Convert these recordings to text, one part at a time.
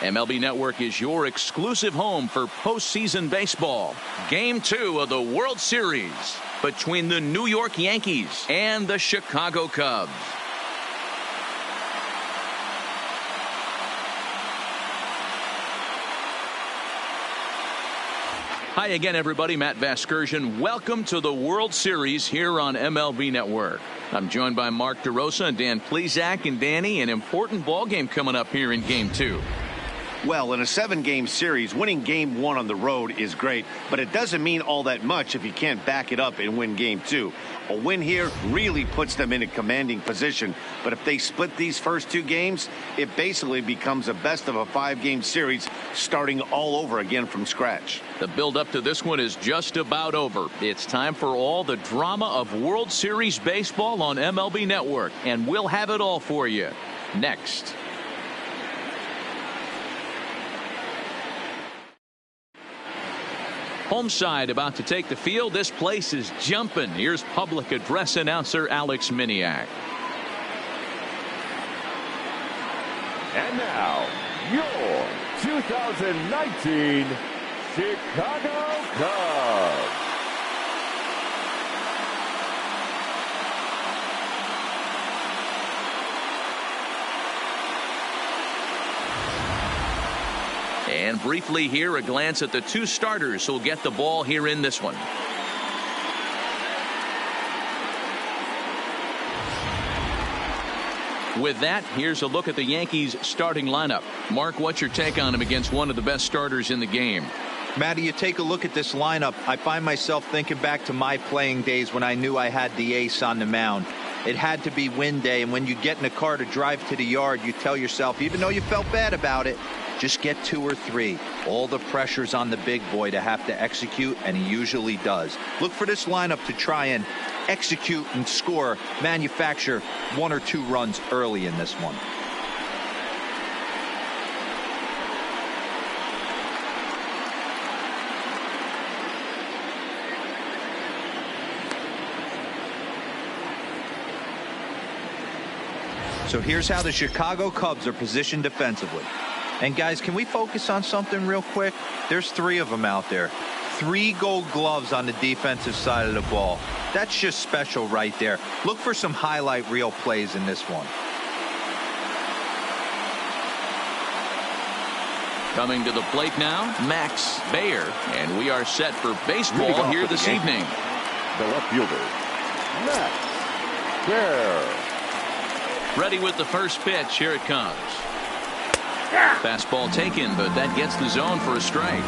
MLB Network is your exclusive home for postseason baseball. Game 2 of the World Series between the New York Yankees and the Chicago Cubs. Hi again, everybody. Matt Vasgersian. Welcome to the World Series here on MLB Network. I'm joined by Mark DeRosa and Dan Plesac. And Danny, an important ball game coming up here in Game 2. Well, in a 7-game series, winning Game 1 on the road is great, but it doesn't mean all that much if you can't back it up and win Game 2. A win here really puts them in a commanding position, but if they split these first 2 games, it basically becomes a best of a 5-game series starting all over again from scratch. The build-up to this one is just about over. It's time for all the drama of World Series baseball on MLB Network, and we'll have it all for you next. Home side about to take the field. This place is jumping. Here's public address announcer Alex Miniak. And now, your 2019 Chicago Cubs. And briefly here, a glance at the 2 starters who'll get the ball here in this one. With that, here's a look at the Yankees starting lineup. Mark, what's your take on him against one of the best starters in the game? Matty, you take a look at this lineup. I find myself thinking back to my playing days when I knew I had the ace on the mound. It had to be win day, and when you get in a car to drive to the yard, you tell yourself, even though you felt bad about it, just get 2 or 3. All the pressure's on the big boy to have to execute, and he usually does. Look for this lineup to try and execute and score, manufacture 1 or 2 runs early in this one. So here's how the Chicago Cubs are positioned defensively. And guys, can we focus on something real quick? There's 3 of them out there. 3 gold gloves on the defensive side of the ball. That's just special right there. Look for some highlight reel plays in this one. Coming to the plate now, Max Baer. And we are set for baseball here this evening. The left fielder, Max Baer. Ready with the first pitch. Here it comes. Fastball taken, but that gets the zone for a strike.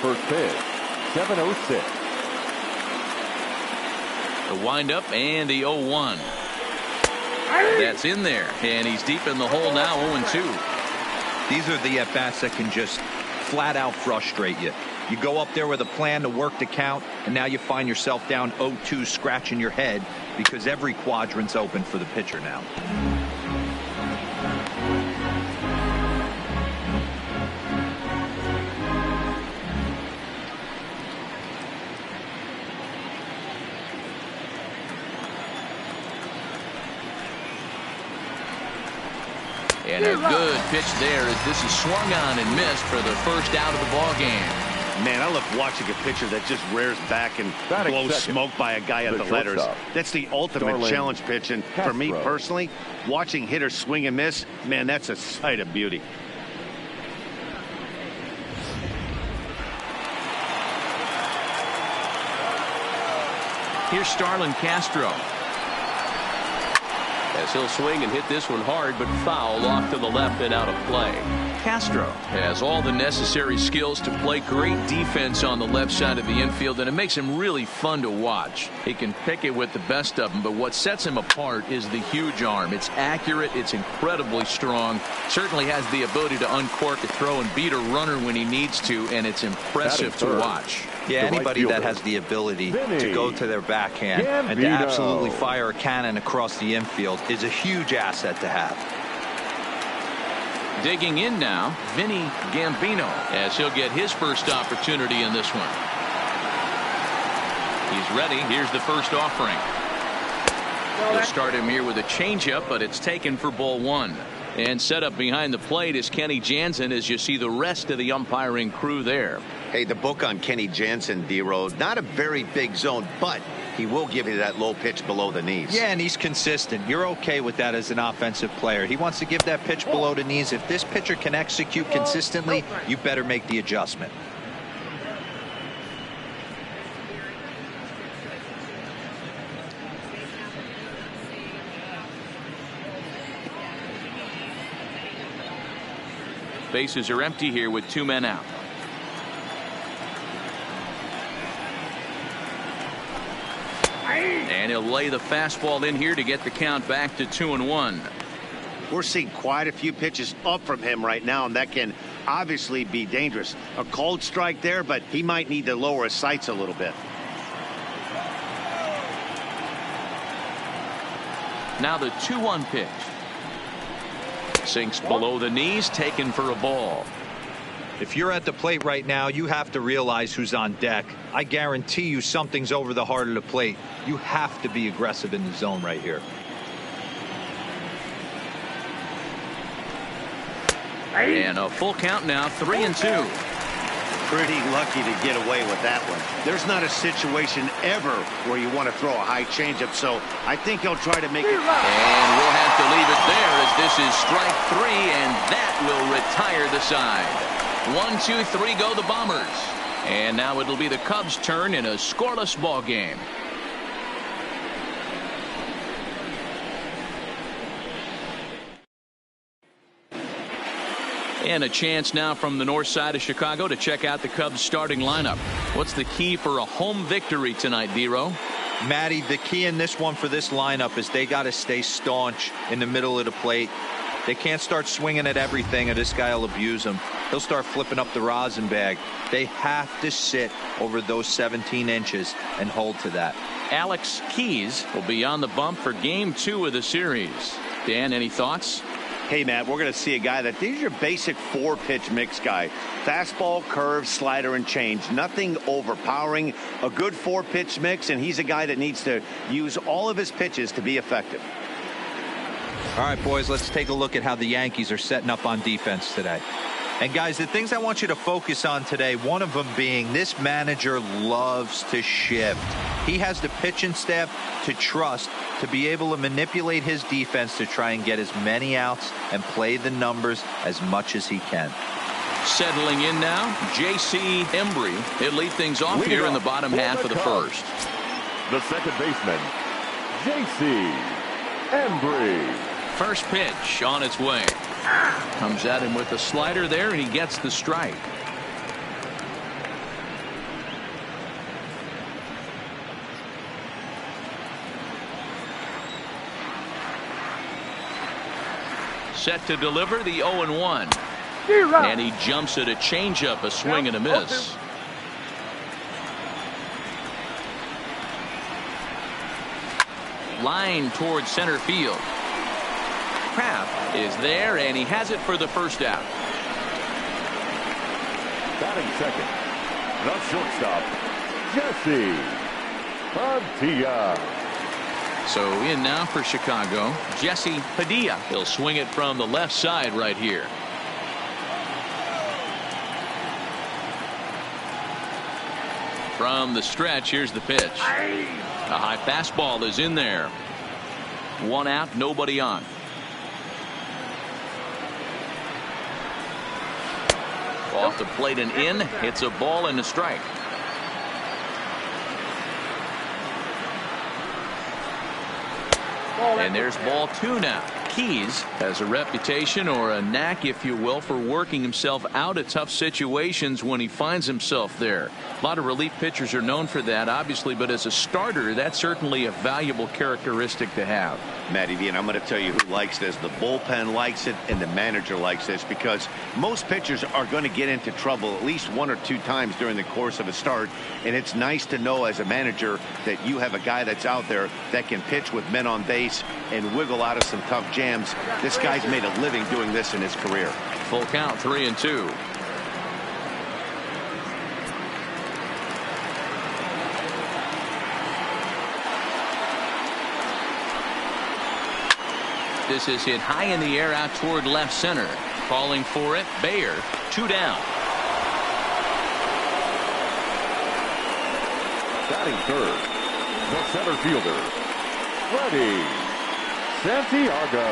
First pitch, 7:06. The windup and the 0-1. That's in there, and he's deep in the hole now, 0-2. These are the at-bats that can just flat out frustrate you. You go up there with a plan to work the count, and now you find yourself down 0-2 scratching your head because every quadrant's open for the pitcher now. And a good pitch there as this is swung on and missed for the first out of the ball game. Man, I love watching a pitcher that just rears back and blows smoke by a guy at the letters. That's the ultimate challenge pitch. And for me personally, watching hitters swing and miss, man, that's a sight of beauty. Here's Starlin Castro. As he'll swing and hit this one hard, but foul off to the left and out of play. Castro has all the necessary skills to play great defense on the left side of the infield, and it makes him really fun to watch. He can pick it with the best of them, but what sets him apart is the huge arm. It's accurate, it's incredibly strong, certainly has the ability to uncork a throw and beat a runner when he needs to, and it's impressive to watch. Yeah, anybody that has the ability to go to their backhand and to absolutely fire a cannon across the infield is a huge asset to have. Digging in now, Vinny Gambino, as he'll get his first opportunity in this one. He's ready. Here's the first offering. They'll start him here with a changeup, but it's taken for ball one. And set up behind the plate is Kenny Jansen as you see the rest of the umpiring crew there. Hey, the book on Kenny Jansen, D-Rose, not a very big zone, but he will give you that low pitch below the knees. Yeah, and he's consistent. You're okay with that as an offensive player. He wants to give that pitch below the knees. If this pitcher can execute consistently, you better make the adjustment. Bases are empty here with 2 men out. And he'll lay the fastball in here to get the count back to 2-1. We're seeing quite a few pitches up from him right now, and that can obviously be dangerous. A cold strike there, but he might need to lower his sights a little bit. Now the 2-1 pitch. Sinks below the knees, taken for a ball. If you're at the plate right now, you have to realize who's on deck. I guarantee you something's over the heart of the plate. You have to be aggressive in the zone right here. And a full count now, 3-2. Pretty lucky to get away with that one. There's not a situation ever where you want to throw a high changeup, so I think he'll try to make it. And we'll have to leave it there as this is strike 3, and that will retire the side. 1, 2, 3 go the Bombers. And now it'll be the Cubs' turn in a scoreless ball game. And a chance now from the north side of Chicago to check out the Cubs starting lineup. What's the key for a home victory tonight, D-Row? Matty, the key in this one for this lineup is they got to stay staunch in the middle of the plate. They can't start swinging at everything or this guy will abuse them. He'll start flipping up the rosin bag. They have to sit over those 17 inches and hold to that. Alex Keys will be on the bump for game 2 of the series. Dan, any thoughts? Hey, Matt, we're going to see a guy that these are your basic 4-pitch mix guy. Fastball, curve, slider, and change. Nothing overpowering. A good 4-pitch mix, and he's a guy that needs to use all of his pitches to be effective. All right, boys, let's take a look at how the Yankees are setting up on defense today. And guys, the things I want you to focus on today, one of them being this manager loves to shift. He has the pitching staff to trust to be able to manipulate his defense to try and get as many outs and play the numbers as much as he can. Settling in now, J.C. Embry. He'll lead things off here in the bottom half of the first. The second baseman, J.C. Embry. First pitch on its way. Comes at him with the slider there, and he gets the strike. Set to deliver the 0-1. And he jumps at a changeup, a swing and a miss. Line towards center field. Kraft is there, and he has it for the first out. Batting second, the shortstop, Jesse Padilla. So in now for Chicago, Jesse Padilla. He'll swing it from the left side right here. From the stretch, here's the pitch. A high fastball is in there. 1 out, nobody on. Off the plate and in. It's a ball and a strike. And there's ball 2 now. Keys has a reputation, or a knack if you will, for working himself out of tough situations when he finds himself there. A lot of relief pitchers are known for that, obviously, but as a starter, that's certainly a valuable characteristic to have. Matty V, and I'm going to tell you who likes this. The bullpen likes it, and the manager likes this, because most pitchers are going to get into trouble at least 1 or 2 times during the course of a start, and it's nice to know as a manager that you have a guy that's out there that can pitch with men on base and wiggle out of some tough jams. This guy's made a living doing this in his career. Full count, 3-2. This is hit high in the air out toward left center. Calling for it, Bayer. 2 down. Batting third, the center fielder, Freddie Santiago.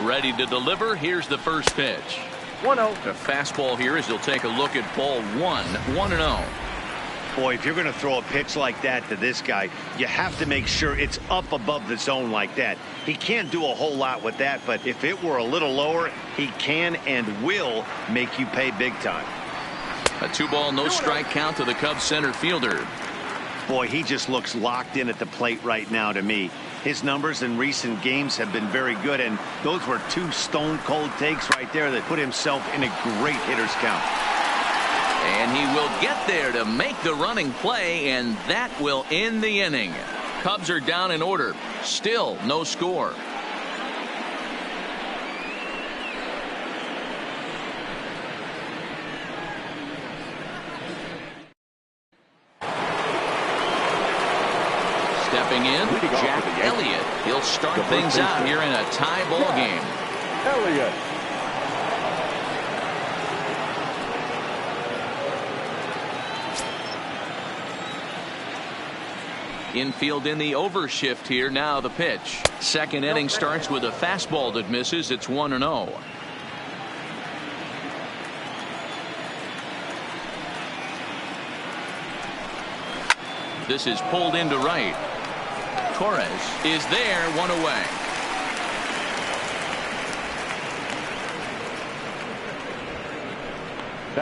Ready to deliver. Here's the first pitch. 1-0. The fastball here as he'll take a look at ball 1-0. Boy, if you're going to throw a pitch like that to this guy, you have to make sure it's up above the zone like that. He can't do a whole lot with that, but if it were a little lower, he can and will make you pay big time. A 2-ball, no strike count to the Cubs center fielder. Boy, he just looks locked in at the plate right now to me. His numbers in recent games have been very good, and those were 2 stone-cold takes right there that put himself in a great hitter's count. And he will get there to make the running play, and that will end the inning. Cubs are down in order. Still no score. Stepping in, Jack Elliott. He'll start things out here in a tie ball game. Elliott. Infield in the overshift here. Now the pitch. Second inning starts with a fastball that misses. It's 1-0. This is pulled into right. Torres is there, 1 away.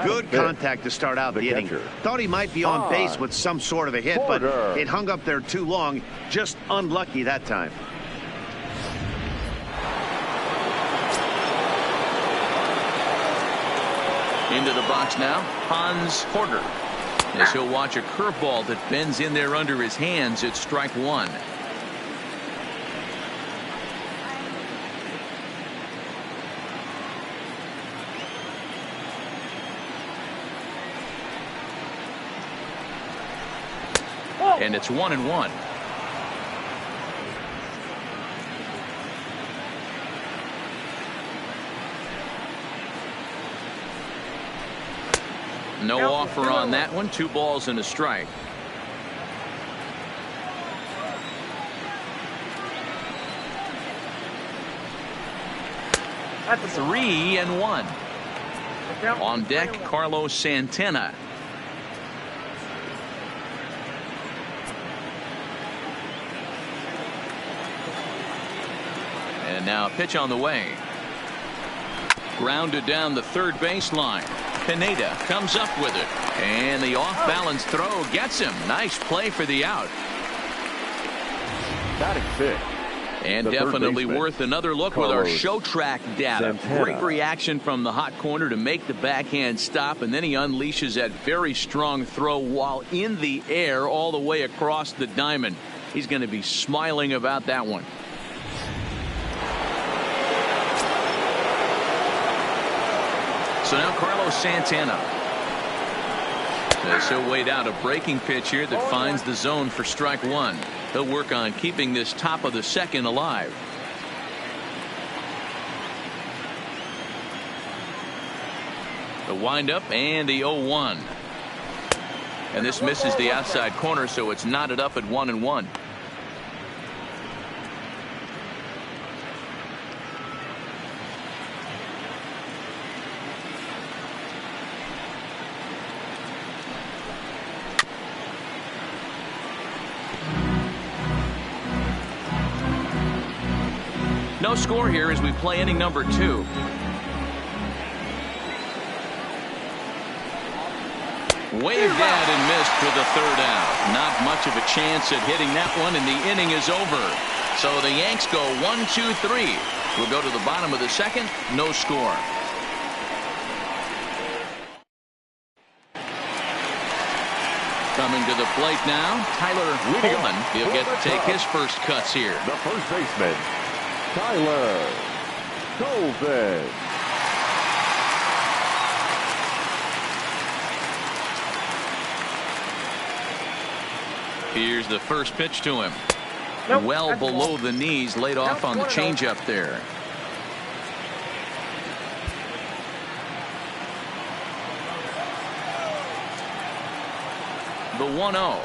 Good contact to start out the inning. Thought he might be on base with some sort of a hit, but it hung up there too long. Just unlucky that time. Into the box now, Hans Porter. As he'll watch a curveball that bends in there under his hands. It's strike 1. And it's 1-1. No offer on that one. 2 balls and a strike. That's 3-1. On deck, Carlos Santana. And now a pitch on the way. Grounded down the third baseline. Pineda comes up with it. And the off-balance throw gets him. Nice play for the out. Batting 6. And definitely worth another look with our show track data. Santana. Great reaction from the hot corner to make the backhand stop, and then he unleashes that very strong throw while in the air all the way across the diamond. He's going to be smiling about that one. So now Carlos Santana. As he'll wait out a breaking pitch here that finds the zone for strike 1. He'll work on keeping this top of the second alive. The windup and the 0-1. And this misses the outside corner, so it's knotted up at 1-1. No score here as we play inning number 2. Waved at and missed for the third out. Not much of a chance at hitting that one, and the inning is over. So the Yanks go 1-2-3. We'll go to the bottom of the second. No score. Coming to the plate now, Coleman. He'll get to take his first cuts here. The first baseman, Coleman. Here's the first pitch to him. Well below the knees, laid off on the changeup there. The 1-0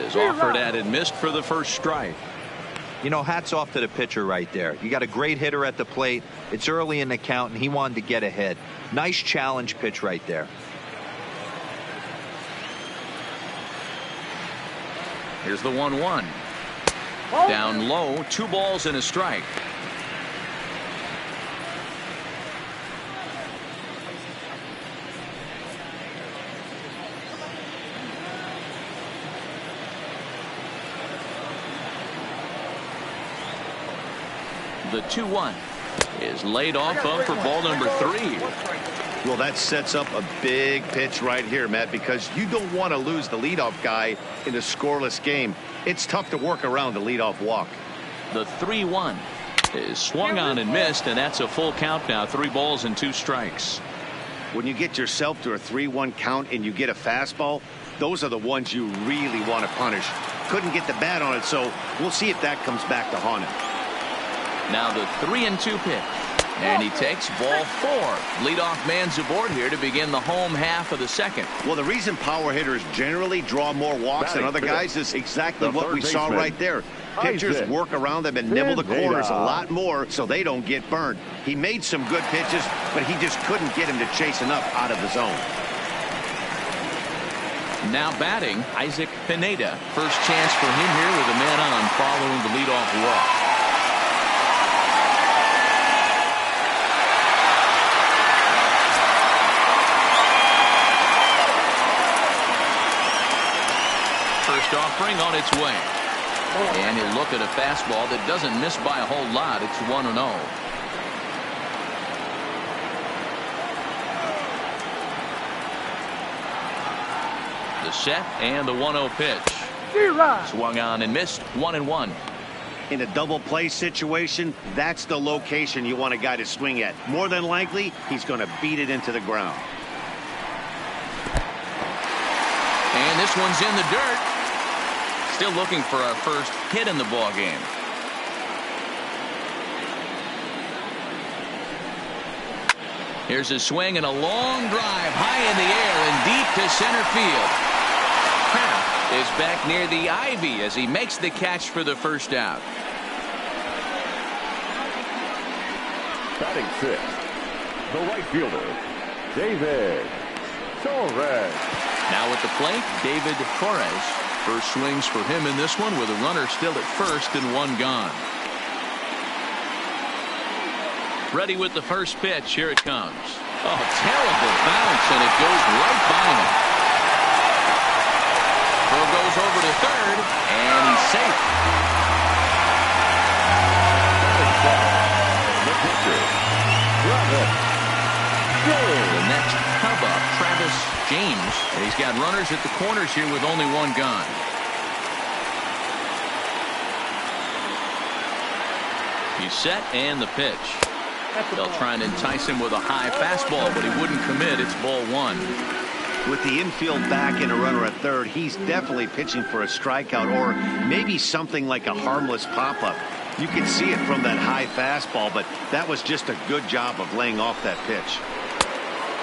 is offered at and missed for the first strike. You know, hats off to the pitcher right there. You got a great hitter at the plate. It's early in the count, and he wanted to get ahead. Nice challenge pitch right there. Here's the 1-1. Down low, 2 balls and a strike. The 2-1 is laid off up for ball number 3. Well, that sets up a big pitch right here, Matt, because you don't want to lose the leadoff guy in a scoreless game. It's tough to work around the leadoff walk. The 3-1 is swung on and missed, and that's a full count now. 3 balls and 2 strikes. When you get yourself to a 3-1 count and you get a fastball, those are the ones you really want to punish. Couldn't get the bat on it, so we'll see if that comes back to haunt him. Now the 3-2 pitch. And he takes ball 4. Leadoff man's aboard here to begin the home half of the second. Well, the reason power hitters generally draw more walks than other guys is exactly what we saw right there. Pitchers work around them and nibble the corners a lot more so they don't get burned. He made some good pitches, but he just couldn't get him to chase enough out of the zone. Now batting, Pineda. First chance for him here with a man on following the leadoff walk. First offering on its way. And he'll look at a fastball that doesn't miss by a whole lot. It's 1-0. The set and the 1-0 pitch. Swung on and missed. 1-1. In a double play situation, that's the location you want a guy to swing at. More than likely, he's going to beat it into the ground. And this one's in the dirt. Still looking for our first hit in the ball game. Here's a swing and a long drive high in the air and deep to center field. Kraft is back near the ivy as he makes the catch for the first out. Batting 6th, the right fielder, David Torres. Now at the plate, David Torres. First swings for him in this one with a runner still at first and 1 gone. Ready with the first pitch. Here it comes. Oh, terrible bounce, and it goes right by him. Throw goes over to third, and he's safe. The pitcher, The next come up, Travis James. And he's got runners at the corners here with only 1 gone. He's set and the pitch. They'll try and entice him with a high fastball, but he wouldn't commit. It's ball 1. With the infield back and a runner at third, he's definitely pitching for a strikeout or maybe something like a harmless pop-up. You can see it from that high fastball, but that was just a good job of laying off that pitch.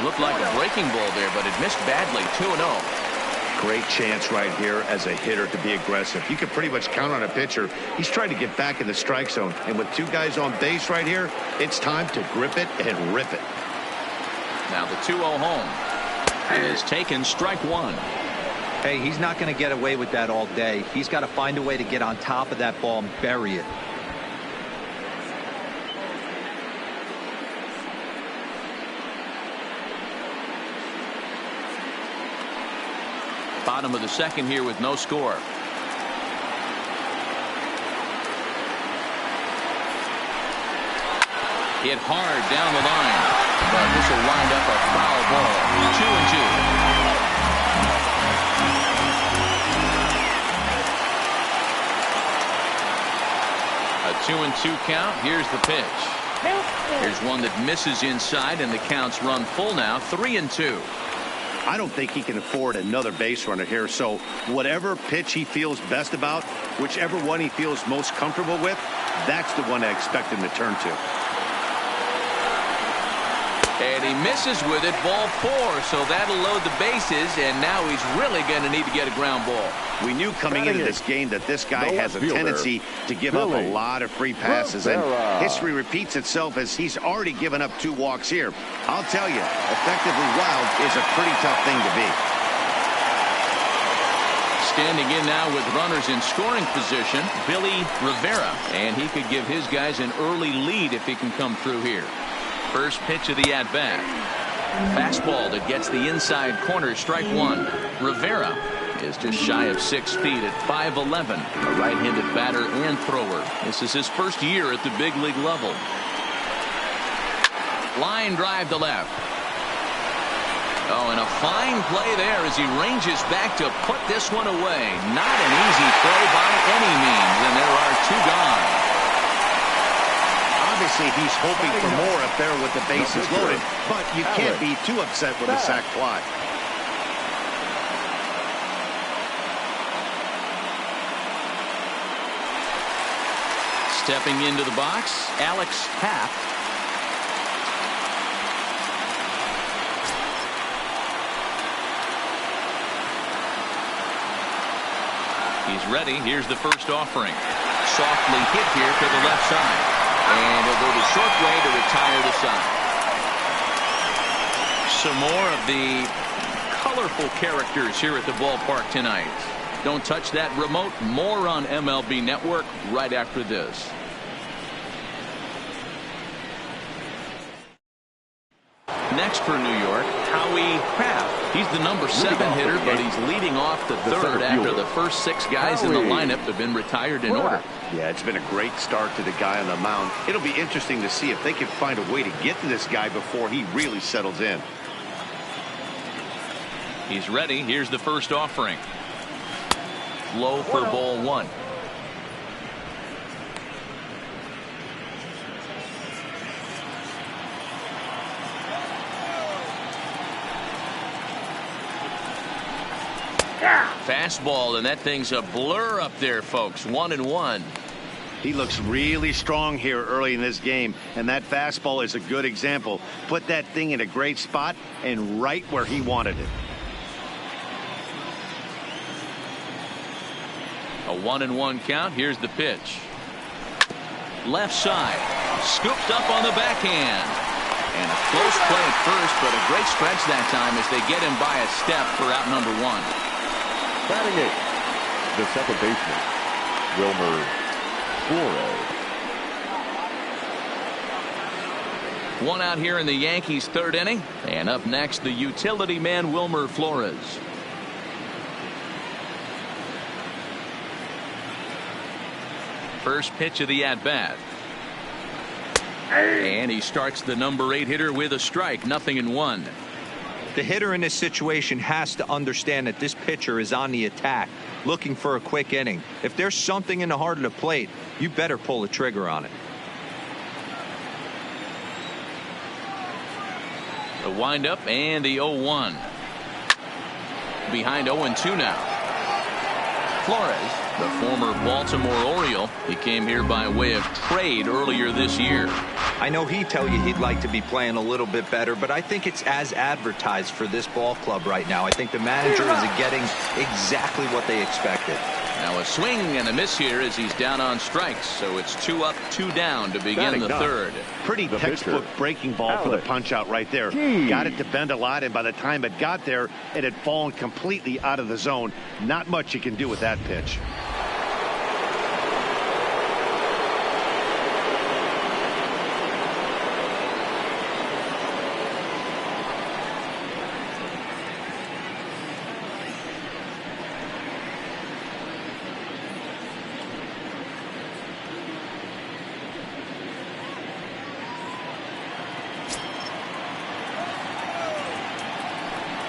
Looked like a breaking ball there, but it missed badly. 2-0. Great chance right here as a hitter to be aggressive. You can pretty much count on a pitcher. He's trying to get back in the strike zone. And with 2 guys on base right here, it's time to grip it and rip it. Now the 2-0 home is taken, strike 1. Hey, he's not going to get away with that all day. He's got to find a way to get on top of that ball and bury it. Bottom of the second here with no score. Hit hard down the line, but this will wind up a foul ball. 2-2. 2-2 count. Here's the pitch. Here's one that misses inside, and the count's run full now. 3-2. I don't think he can afford another base runner here, so whatever pitch he feels best about, whichever one he feels most comfortable with, that's the one I expect him to turn to. And he misses with it, ball 4, so that'll load the bases, and now he's really going to need to get a ground ball. We knew coming into this game that this guy has a tendency to give up a lot of free passes, and history repeats itself as he's already given up 2 walks here. I'll tell you, effectively wild is a pretty tough thing to be. Standing in now with runners in scoring position, Billy Rivera, and he could give his guys an early lead if he can come through here. First pitch of the at-bat. Fastball that gets the inside corner, strike 1. Rivera is just shy of 6 feet at 5'11", a right-handed batter and thrower. This is his first year at the big league level. Line drive to left. Oh, and a fine play there as he ranges back to put this one away. Not an easy play by any means, and there are 2 gone. Obviously, he's hoping for more up there with the bases loaded, but you can't be too upset with a sac fly. Stepping into the box, Alex Happ. He's ready. Here's the first offering. Softly hit here to the left side. And he'll go the short way to retire the side. Some more of the colorful characters here at the ballpark tonight. Don't touch that remote. More on MLB Network right after this. Next for New York, Howie Kraft. He's the number 7 hitter, but he's leading off the third after the first 6 guys in the lineup have been retired in order. Yeah, it's been a great start to the guy on the mound. It'll be interesting to see if they can find a way to get to this guy before he really settles in. He's ready. Here's the first offering. Low for ball 1. Fastball, and that thing's a blur up there, folks. 1-1. He looks really strong here early in this game, and that fastball is a good example. Put that thing in a great spot and right where he wanted it. A 1-1 count. Here's the pitch. Left side. Scooped up on the backhand. And a close play at first, but a great stretch that time as they get him by a step for out number 1. Batting 8, the second baseman, Wilmer Flores. 1 out here in the Yankees' 3rd inning. And up next, the utility man, Wilmer Flores. First pitch of the at-bat. And he starts the number 8 hitter with a strike. 0-1. The hitter in this situation has to understand that this pitcher is on the attack, looking for a quick inning. If there's something in the heart of the plate, you better pull the trigger on it. The windup and the 0-1. Behind 0-2 now. Flores, the former Baltimore Oriole, he came here by way of trade earlier this year. I know he'd tell you he'd like to be playing a little bit better, but I think it's as advertised for this ball club right now. I think the manager is getting exactly what they expected. Now a swing and a miss here as he's down on strikes. So it's 2 up, 2 down to begin the 3rd. Pretty textbook breaking ball for the punch out right there. Got it to bend a lot, and by the time it got there, it had fallen completely out of the zone. Not much you can do with that pitch.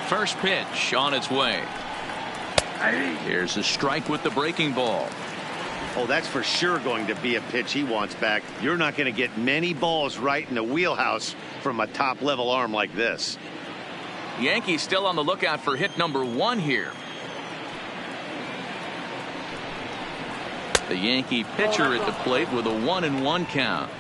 First pitch on its way. Here's a strike with the breaking ball. Oh, that's for sure going to be a pitch he wants back. You're not going to get many balls right in the wheelhouse from a top-level arm like this. Yankees still on the lookout for hit number 1 here. The Yankee pitcher at the plate with a 1-1 count.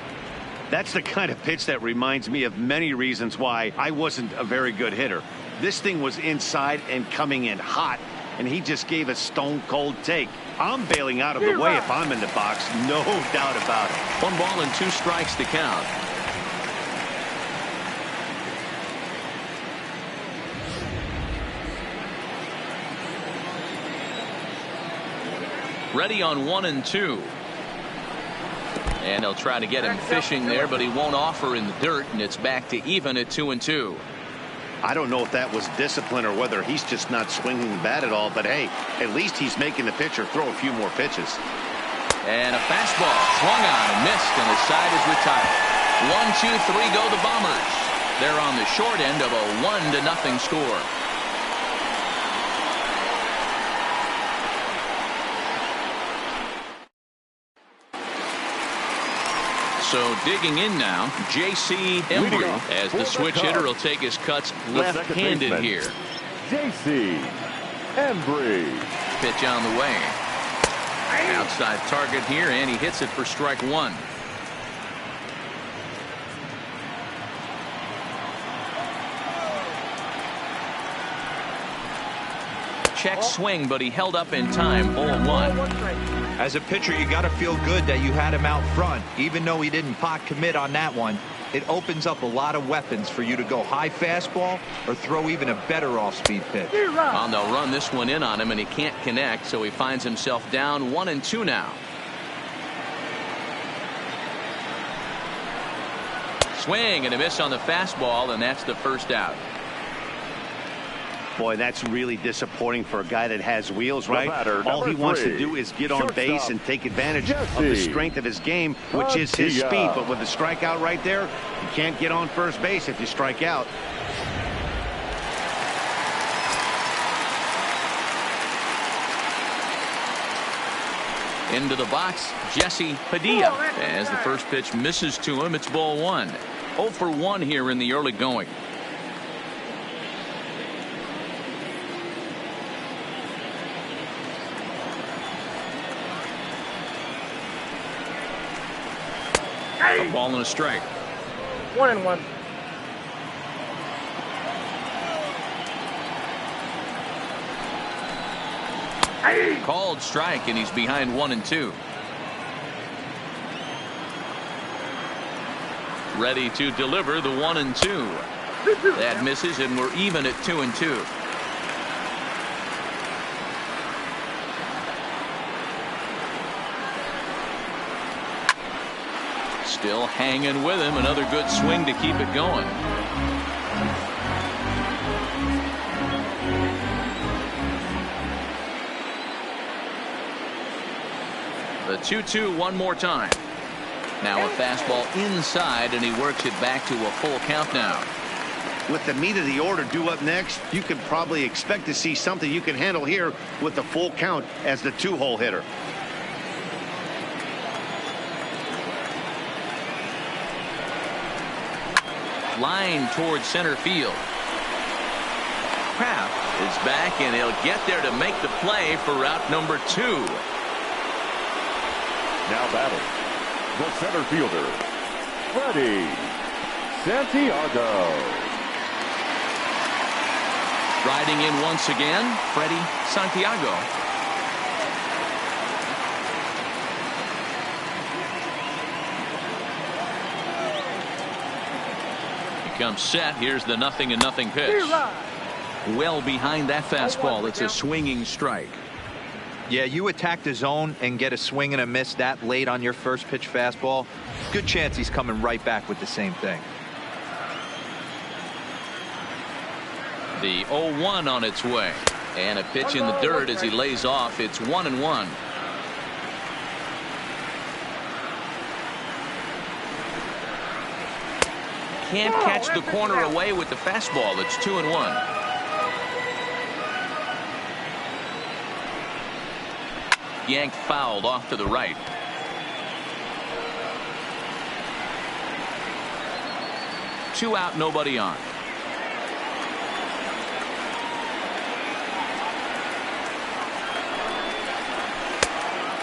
That's the kind of pitch that reminds me of many reasons why I wasn't a very good hitter. This thing was inside and coming in hot, and he just gave a stone-cold take. I'm bailing out of the way if I'm in the box, no doubt about it. 1 ball and 2 strikes to count. Ready on 1 and 2. And they'll try to get him fishing there, but he won't offer in the dirt, and it's back to even at 2 and 2. I don't know if that was discipline or whether he's just not swinging the bat at all, but hey, at least he's making the pitcher throw a few more pitches. And a fastball swung on and missed, and his side is retired. 1, 2, 3 go the Bombers. They're on the short end of a 1-0 score. So digging in now, J.C. Embry as the switch hitter will take his cuts left-handed here. J.C. Embry. Pitch on the way. Outside target here, and he hits it for strike 1. Check swing, but he held up in time. 0-1. As a pitcher, you got to feel good that you had him out front. Even though he didn't pot commit on that one, it opens up a lot of weapons for you to go high fastball or throw even a better off-speed pitch. Well, they'll run this one in on him, and he can't connect, so he finds himself down 1 and 2 now. Swing and a miss on the fastball, and that's the first out. Boy, that's really disappointing for a guy that has wheels, right? All he 3. wants to do is get on base and take advantage of the strength of his game, which is his speed. But with the strikeout right there, you can't get on first base if you strike out. Into the box, Jesse Padilla. As the first pitch misses to him, it's ball 1. 0 for 1 here in the early going. A ball and a strike. 1-1. Called strike, and he's behind 1 and 2. Ready to deliver the 1 and 2. That misses, and we're even at 2 and 2. Still hanging with him. Another good swing to keep it going. The 2-2 one more time. Now a fastball inside, and he works it back to a full count now. With the meat of the order due up next, you could probably expect to see something you can handle here with the full count as the 2-hole hitter. Line towards center field. Kraft is back, and he'll get there to make the play for route number 2. Now battle the center fielder, Freddie Santiago. Riding in once again, Freddie Santiago. Comes set. Here's the 0-0 pitch. Well behind that fastball. It's a swinging strike. Yeah, you attack the zone and get a swing and a miss that late on your first pitch fastball. Good chance he's coming right back with the same thing. The 0-1 on its way. And a pitch in the dirt as he lays off. It's 1-1. Can't catch the corner away with the fastball. It's 2-1. yanked foul off to the right. Two out, nobody on.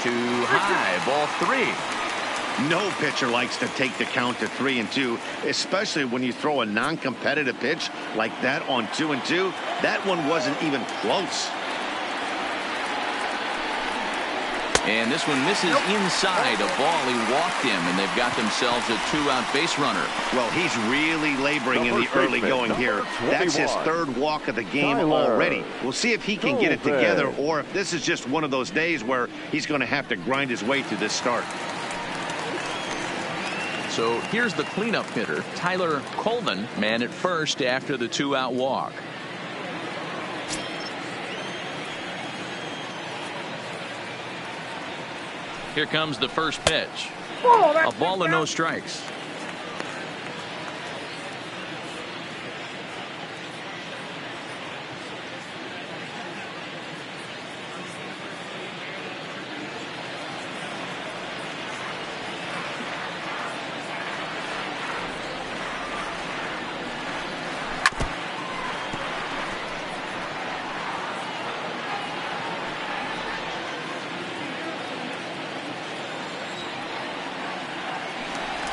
Too high, ball 3. No pitcher likes to take the count to 3-2, especially when you throw a non-competitive pitch like that on 2-2. That one wasn't even close. And this one misses inside a ball he walked him, and they've got themselves a 2-out base runner. Well, he's really laboring in the early going here. That's his 3rd walk of the game already. We'll see if he can get it together, or if this is just one of those days where he's going to have to grind his way through this start. So here's the cleanup hitter, Tyler Coleman, man at first after the 2-out walk. Here comes the first pitch. A ball and no strikes.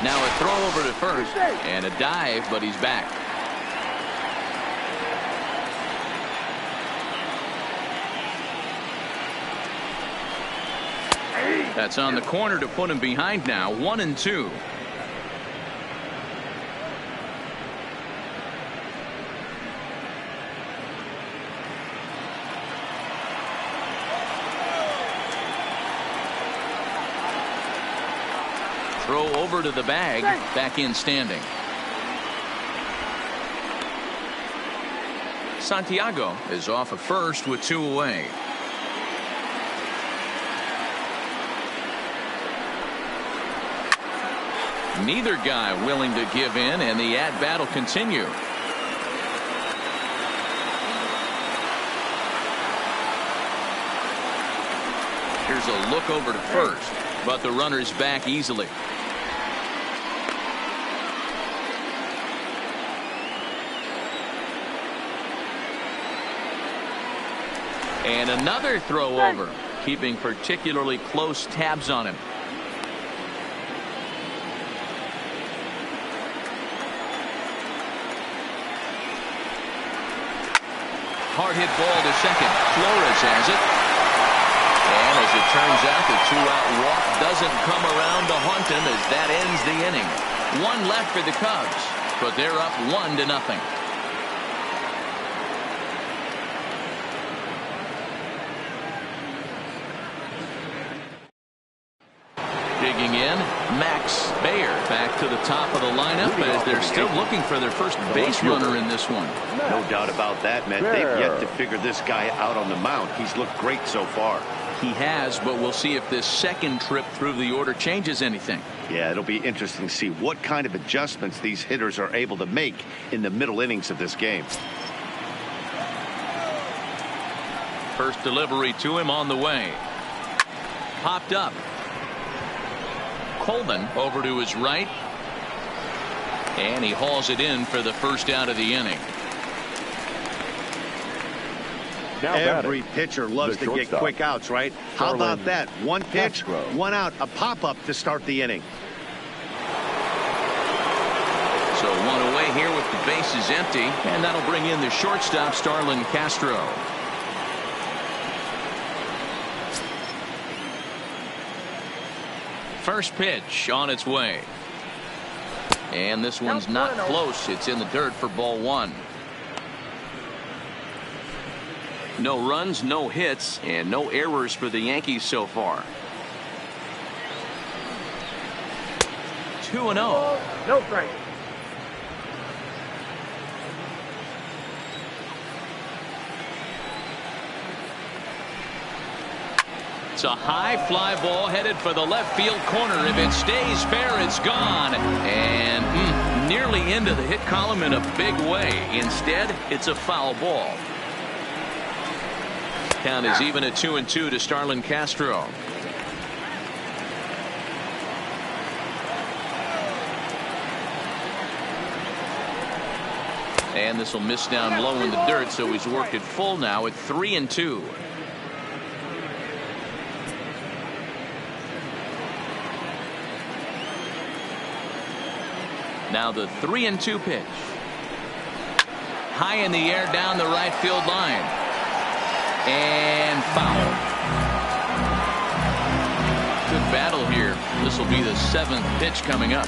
Now a throw over to first and a dive, but he's back. That's on the corner to put him behind now. 1-2. Throw over to the bag, back in standing. Santiago is off at first with 2 away. Neither guy willing to give in, and the at-bat will continue. Here's a look over to first, but the runner's back easily. And another throw over, keeping particularly close tabs on him. Hard hit ball to second. Flores has it. And as it turns out, the 2-out walk doesn't come around to haunt him as that ends the inning. 1 left for the Cubs, but they're up 1-0. Digging in, Max Baer back to the top of the lineup as they're still looking for their first base runner in this one. No doubt about that, man. They've yet to figure this guy out on the mound. He's looked great so far. He has, but we'll see if this second trip through the order changes anything. Yeah, it'll be interesting to see what kind of adjustments these hitters are able to make in the middle innings of this game. First delivery to him on the way. Popped up. Coleman over to his right. And he hauls it in for the first out of the inning. Now every pitcher loves to get quick outs, right? How about that? 1 pitch, 1 out, a pop-up to start the inning. So 1 away here with the bases empty, and that'll bring in the shortstop, Starlin Castro. First pitch on its way. And this one's not close. It's in the dirt for ball 1. No runs, no hits, and no errors for the Yankees so far. 2-0. No strike. It's a high fly ball headed for the left field corner. If it stays fair, it's gone. And nearly into the hit column in a big way. Instead, it's a foul ball. count is even at 2-2 to Starlin Castro. And this will miss down low in the dirt, so he's worked it full now at 3-2. Now the 3-2 pitch. High in the air down the right field line. And foul. Good battle here. This will be the 7th pitch coming up.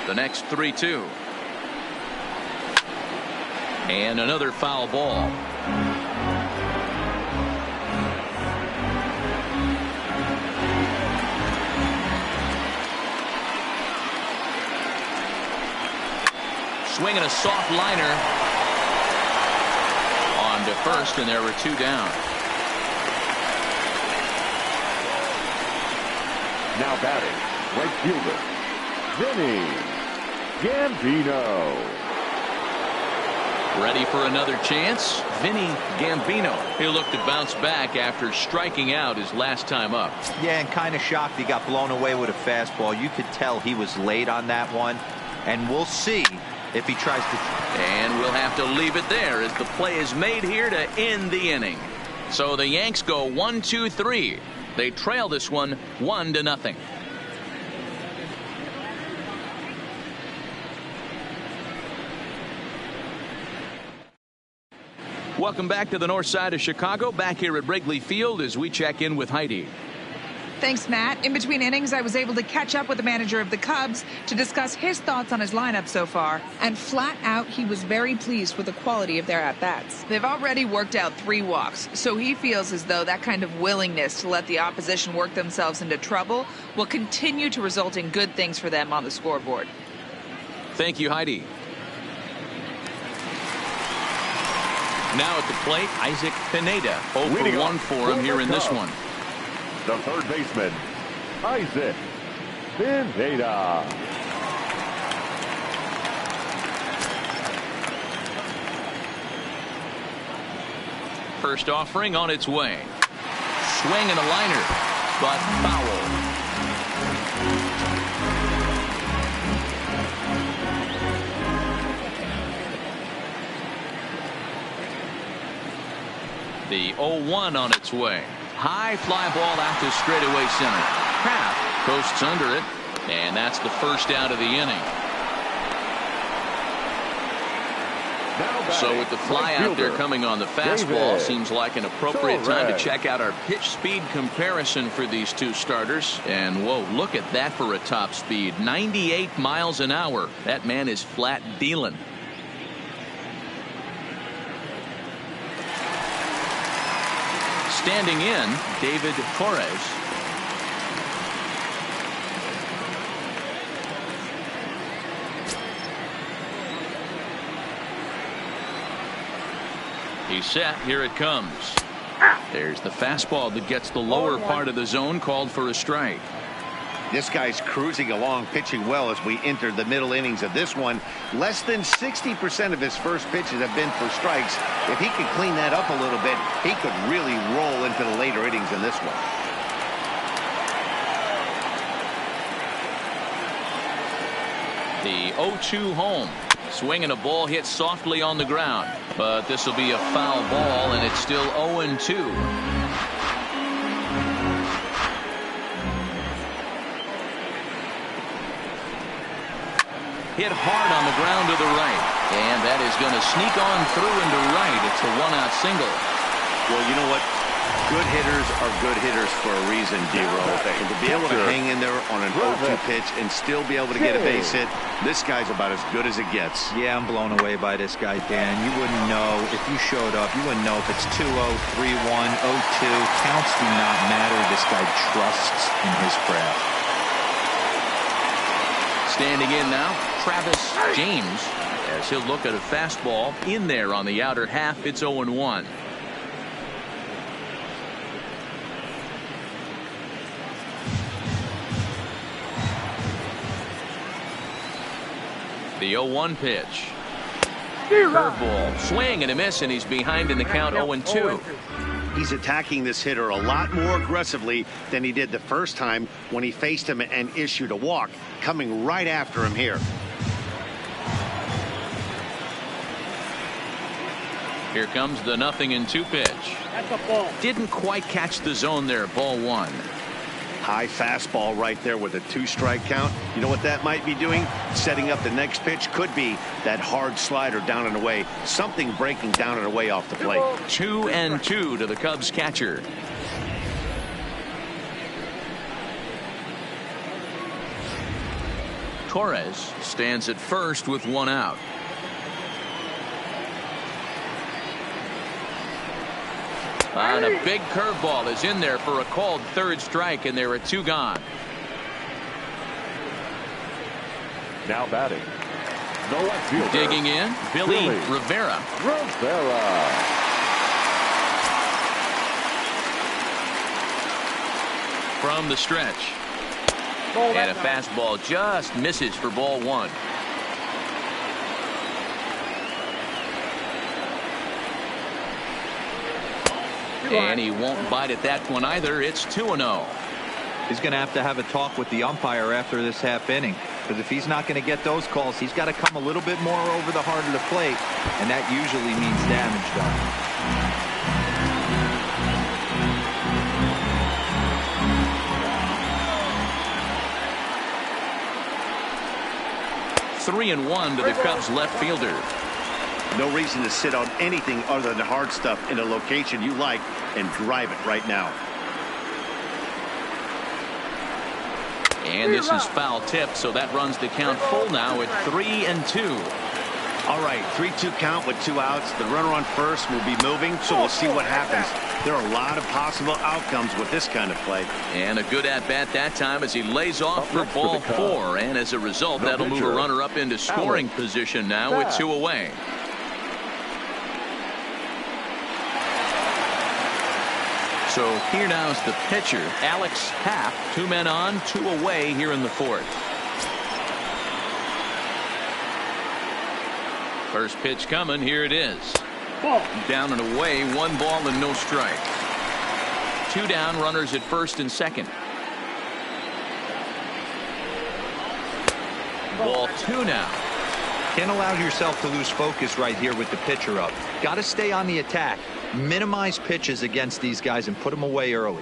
The next 3-2. And another foul ball. Swinging a soft liner on to first, and there were 2 down. Now batting, right fielder, Vinny Gambino. Ready for another chance? Vinny Gambino. He'll look to bounce back after striking out his last time up. Yeah, and kind of shocked he got blown away with a fastball. You could tell he was late on that one, and we'll see if he tries to. And we'll have to leave it there as the play is made here to end the inning. So the Yanks go 1-2-3. They trail this one 1-0. Welcome back to the north side of Chicago, back here at Wrigley Field as we check in with Heidi. Thanks, Matt. In between innings, I was able to catch up with the manager of the Cubs to discuss his thoughts on his lineup so far. And flat out, he was very pleased with the quality of their at-bats. They've already worked out 3 walks, so he feels as though that kind of willingness to let the opposition work themselves into trouble will continue to result in good things for them on the scoreboard. Thank you, Heidi. Now at the plate, Isaac Pineda. 0-for-1 for him here in this one. The third baseman, Isaac Pineda. First offering on its way. Swing and a liner, but foul. The 0-1 on its way. High fly ball out to straightaway center. Kraft coasts under it, and that's the first out of the inning. So with the fly out there coming on the fastball, seems like an appropriate time to check out our pitch speed comparison for these 2 starters. And whoa, look at that for a top speed. 98 miles an hour. That man is flat dealing. Standing in, David Torres. He's set. Here it comes. There's the fastball that gets the lower part of the zone, called for a strike. This guy's cruising along, pitching well as we enter the middle innings of this one. Less than 60% of his first pitches have been for strikes. If he could clean that up a little bit, he could really roll into the later innings in this one. The 0-2 home. Swinging a ball hit softly on the ground. But this will be a foul ball, and it's still 0-2. Hit hard on the ground to the right. And that is going to sneak on through into right. It's a 1-out single. Well, you know what? Good hitters are good hitters for a reason, D-Roll. And to be able to hang in there on an 0-2 pitch and still be able to get a base hit, this guy's about as good as it gets. Yeah, I'm blown away by this guy, Dan. You wouldn't know if you showed up. You wouldn't know if it's 2-0, 3-1, 0-2. Counts do not matter. This guy trusts in his craft. Standing in now, Travis James, as he'll look at a fastball in there on the outer half. It's 0-1. The 0-1 pitch. Curveball, swing and a miss, and he's behind in the count 0-2. He's attacking this hitter a lot more aggressively than he did the first time when he faced him and issued a walk, coming right after him here. Here comes the 0-2 pitch. That's a ball. Didn't quite catch the zone there. Ball 1. High fastball right there with a 2-strike count. You know what that might be doing? Setting up the next pitch. Could be that hard slider down and away. Something breaking down and away off the plate. 2-2 to the Cubs catcher. Torres stands at first with 1 out. And a big curveball is in there for a called 3rd strike, and there are 2 gone. Now batting, the left fielder. Digging in, Billy Rivera. From the stretch. And a fastball just misses for ball 1. And he won't bite at that one either. It's 2-0. He's going to have a talk with the umpire after this half inning, because if he's not going to get those calls, he's got to come a little bit more over the heart of the plate, and that usually means damage done. 3-1 to the Cubs left fielder. No reason to sit on anything other than the hard stuff in a location you like and drive it right now. And this is foul tipped, so that runs the count full now at 3-2. All right, 3-2 count with 2 outs. The runner on first will be moving, so we'll see what happens. There are a lot of possible outcomes with this kind of play. And a good at-bat that time as he lays off for ball 4. And as a result, that'll move a runner up into scoring position now with 2 away. So here now is the pitcher, Alex Happ. 2 men on, 2 away here in the 4th. First pitch coming. Here it is. Ball. Down and away. 1 ball and no strike. 2 down, runners at first and second. Ball 2 now. Can't allow yourself to lose focus right here with the pitcher up. Got to stay on the attack. Minimize pitches against these guys and put them away early.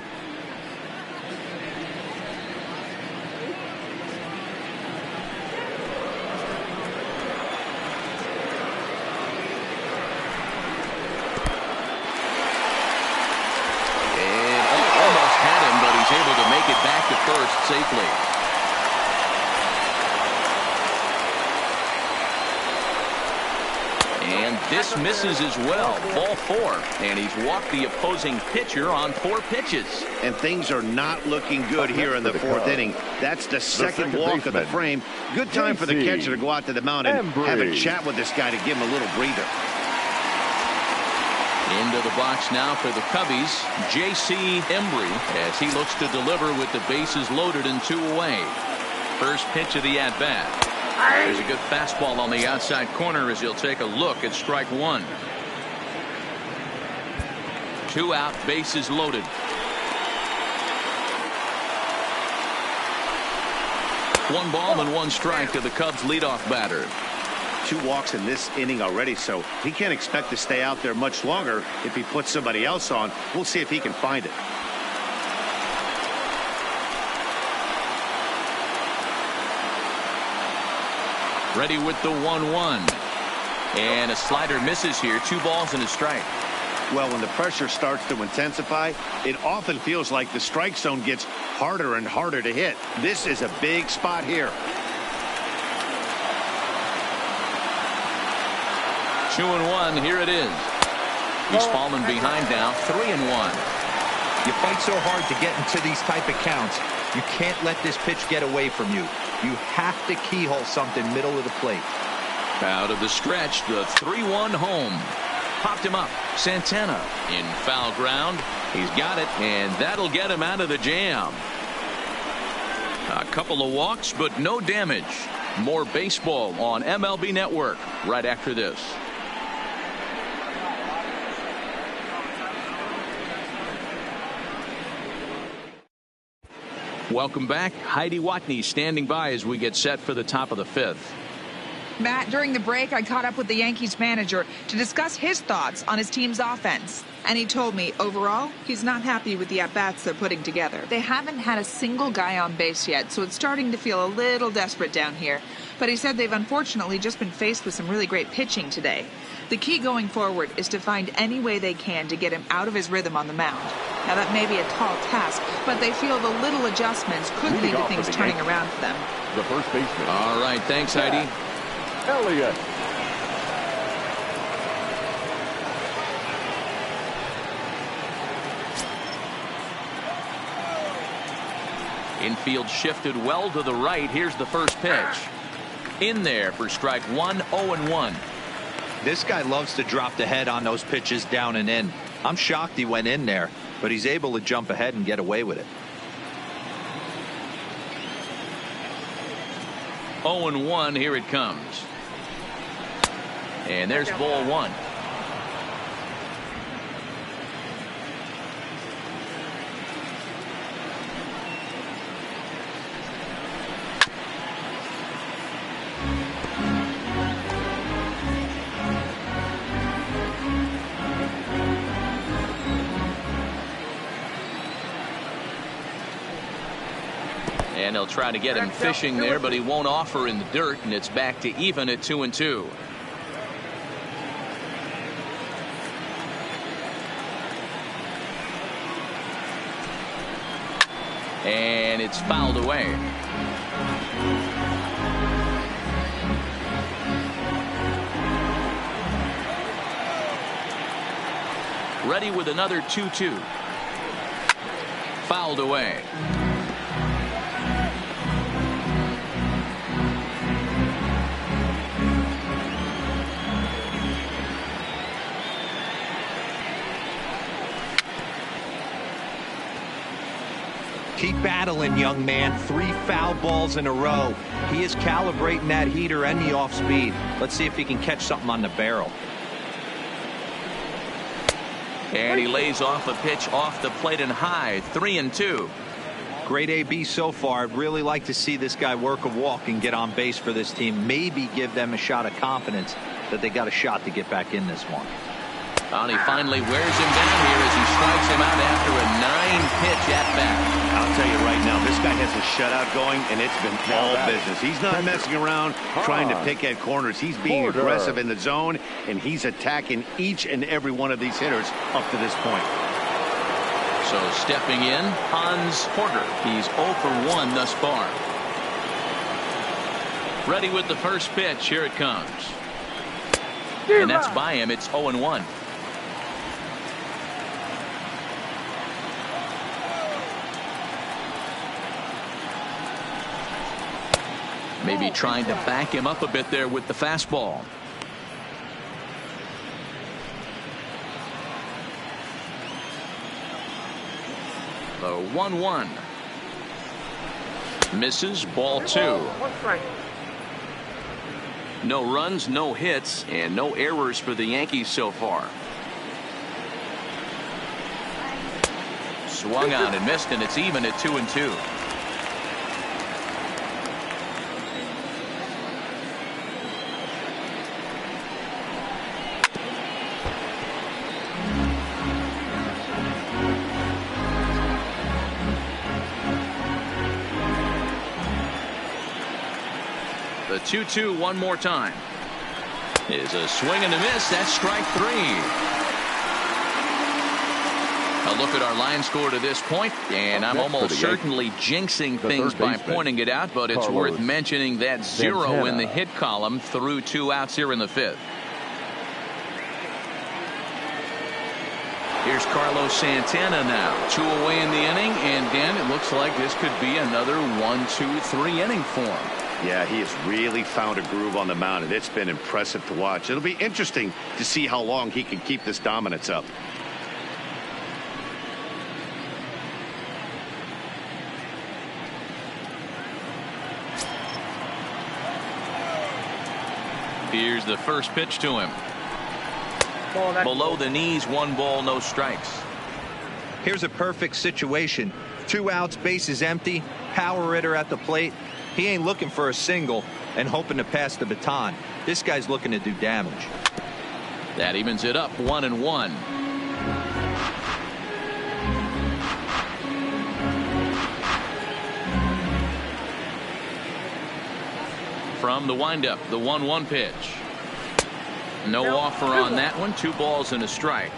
And almost had him, but he's able to make it back to first safely. And this misses as well. Ball 4. And he's walked the opposing pitcher on 4 pitches. And things are not looking good here in the 4th inning. That's the second walk of the frame. Good time for the catcher to go out to the mound and have a chat with this guy to give him a little breather. Into the box now for the Cubbies, J.C. Embry, as he looks to deliver with the bases loaded and 2 away. First pitch of the at-bat. There's a good fastball on the outside corner as he'll take a look at strike 1. 2 out, bases loaded. One ball and 1 strike to the Cubs leadoff batter. 2 walks in this inning already, so he can't expect to stay out there much longer if he puts somebody else on. We'll see if he can find it. Ready with the 1-1. And a slider misses here. 2 balls and a strike. Well, when the pressure starts to intensify, it often feels like the strike zone gets harder and harder to hit. This is a big spot here. 2-1. Here it is. He's fallen behind now. 3-1. You fight so hard to get into these type of counts. You can't let this pitch get away from you. You have to keyhole something middle of the plate. Out of the stretch, the 3-1 home. Popped him up. Santana in foul ground. He's got it, and that'll get him out of the jam. A couple of walks, but no damage. More baseball on MLB Network right after this. Welcome back. Heidi Watney standing by as we get set for the top of the fifth. Matt, during the break, I caught up with the Yankees manager to discuss his thoughts on his team's offense. And he told me, overall, he's not happy with the at-bats they're putting together. They haven't had a single guy on base yet, so it's starting to feel a little desperate down here. But he said they've unfortunately just been faced with some really great pitching today. The key going forward is to find any way they can to get him out of his rhythm on the mound. Now, that may be a tall task, but they feel the little adjustments could lead to things turning around for them. The first baseman. All right, thanks, Heidi. Elliott. Infield shifted well to the right. Here's the first pitch. In there for strike one, 0-1. This guy loves to drop the head on those pitches down and in. I'm shocked he went in there, but he's able to jump ahead and get away with it. 0-1, here it comes. And there's ball one. And they'll try to get him fishing there, but he won't offer in the dirt, and it's back to even at 2-2. And it's fouled away. Ready with another 2-2. Fouled away. Keep battling, young man. 3 foul balls in a row. He is calibrating that heater and the off speed. Let's see if he can catch something on the barrel. And he lays off a pitch off the plate and high. 3-2. Great AB so far. I'd really like to see this guy work a walk and get on base for this team. Maybe give them a shot of confidence that they got a shot to get back in this one. And he finally wears him down here as he strikes him out after a 9-pitch at-bat. I'll tell you right now, this guy has a shutout going, and it's been all business. He's not messing around trying to pick at corners. He's being aggressive in the zone, and he's attacking each and every one of these hitters up to this point. So stepping in, Hans Porter. He's 0 for 1 thus far. Ready with the first pitch. Here it comes. And that's by him. It's 0-1. Maybe trying to back him up a bit there with the fastball. The 1-1. Misses, ball 2. No runs, no hits, and no errors for the Yankees so far. Swung on and missed, and it's even at 2-2. The 2-2 one more time. Is a swing and a miss. That's strike 3. A look at our line score to this point, and I'm almost certainly jinxing things by pointing it out, but it's worth mentioning that 0 in the hit column through 2 outs here in the 5th. Here's Carlos Santana now. 2 away in the inning, and Dan, it looks like this could be another 1-2-3 inning for him. Yeah, he has really found a groove on the mound, and it's been impressive to watch. It'll be interesting to see how long he can keep this dominance up. Here's the first pitch to him. Below the knees, 1 ball, no strikes. Here's a perfect situation. 2 outs, bases empty, power hitter at the plate. He ain't looking for a single and hoping to pass the baton. This guy's looking to do damage. That evens it up, 1-1. From the windup, the 1-1 pitch. No offer on that one. 2 balls and a strike.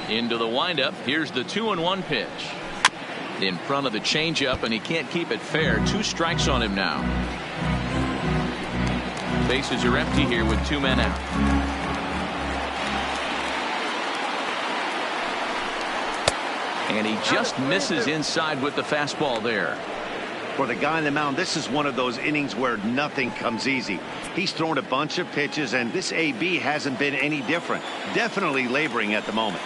Into the windup. Here's the 2-1 pitch. In front of the changeup, and he can't keep it fair. 2 strikes on him now. Bases are empty here with 2 men out. And he just misses inside with the fastball there. For the guy on the mound, this is one of those innings where nothing comes easy. He's thrown a bunch of pitches, and this AB hasn't been any different. Definitely laboring at the moment.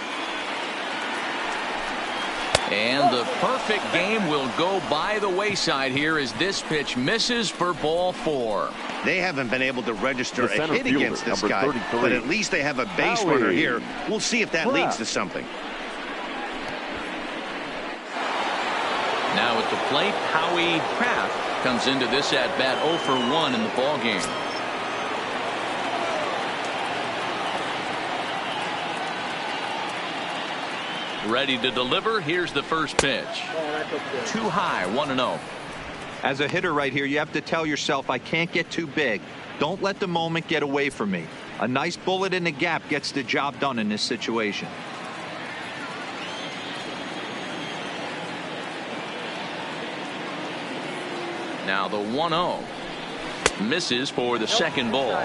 And the perfect game will go by the wayside here as this pitch misses for ball 4. They haven't been able to register a hit fielder, against this number guy, 33. but at least they have a base runner here. We'll see if that leads to something. Now at the plate, Howie Kraft comes into this at bat 0 for 1 in the ball game. Ready to deliver. Here's the first pitch. Too high, 1-0. As a hitter right here, you have to tell yourself, I can't get too big. Don't let the moment get away from me. A nice bullet in the gap gets the job done in this situation. Now the 1-0 misses for the second ball.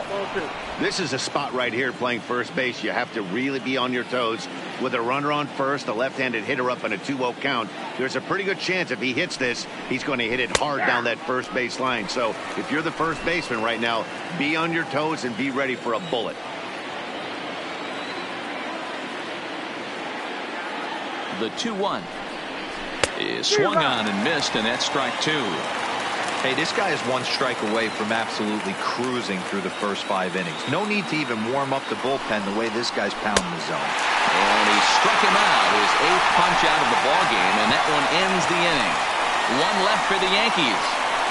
This is a spot right here playing first base. You have to really be on your toes. With a runner on first, a left-handed hitter up in a 2-0 count, there's a pretty good chance if he hits this, he's going to hit it hard down that first base line. So if you're the first baseman right now, be on your toes and be ready for a bullet. The 2-1 is swung on and missed, and that's strike 2. Hey, this guy is 1 strike away from absolutely cruising through the first 5 innings. No need to even warm up the bullpen the way this guy's pounding the zone. And he struck him out, his 8th punch out of the ball game, and that one ends the inning. 1 left for the Yankees.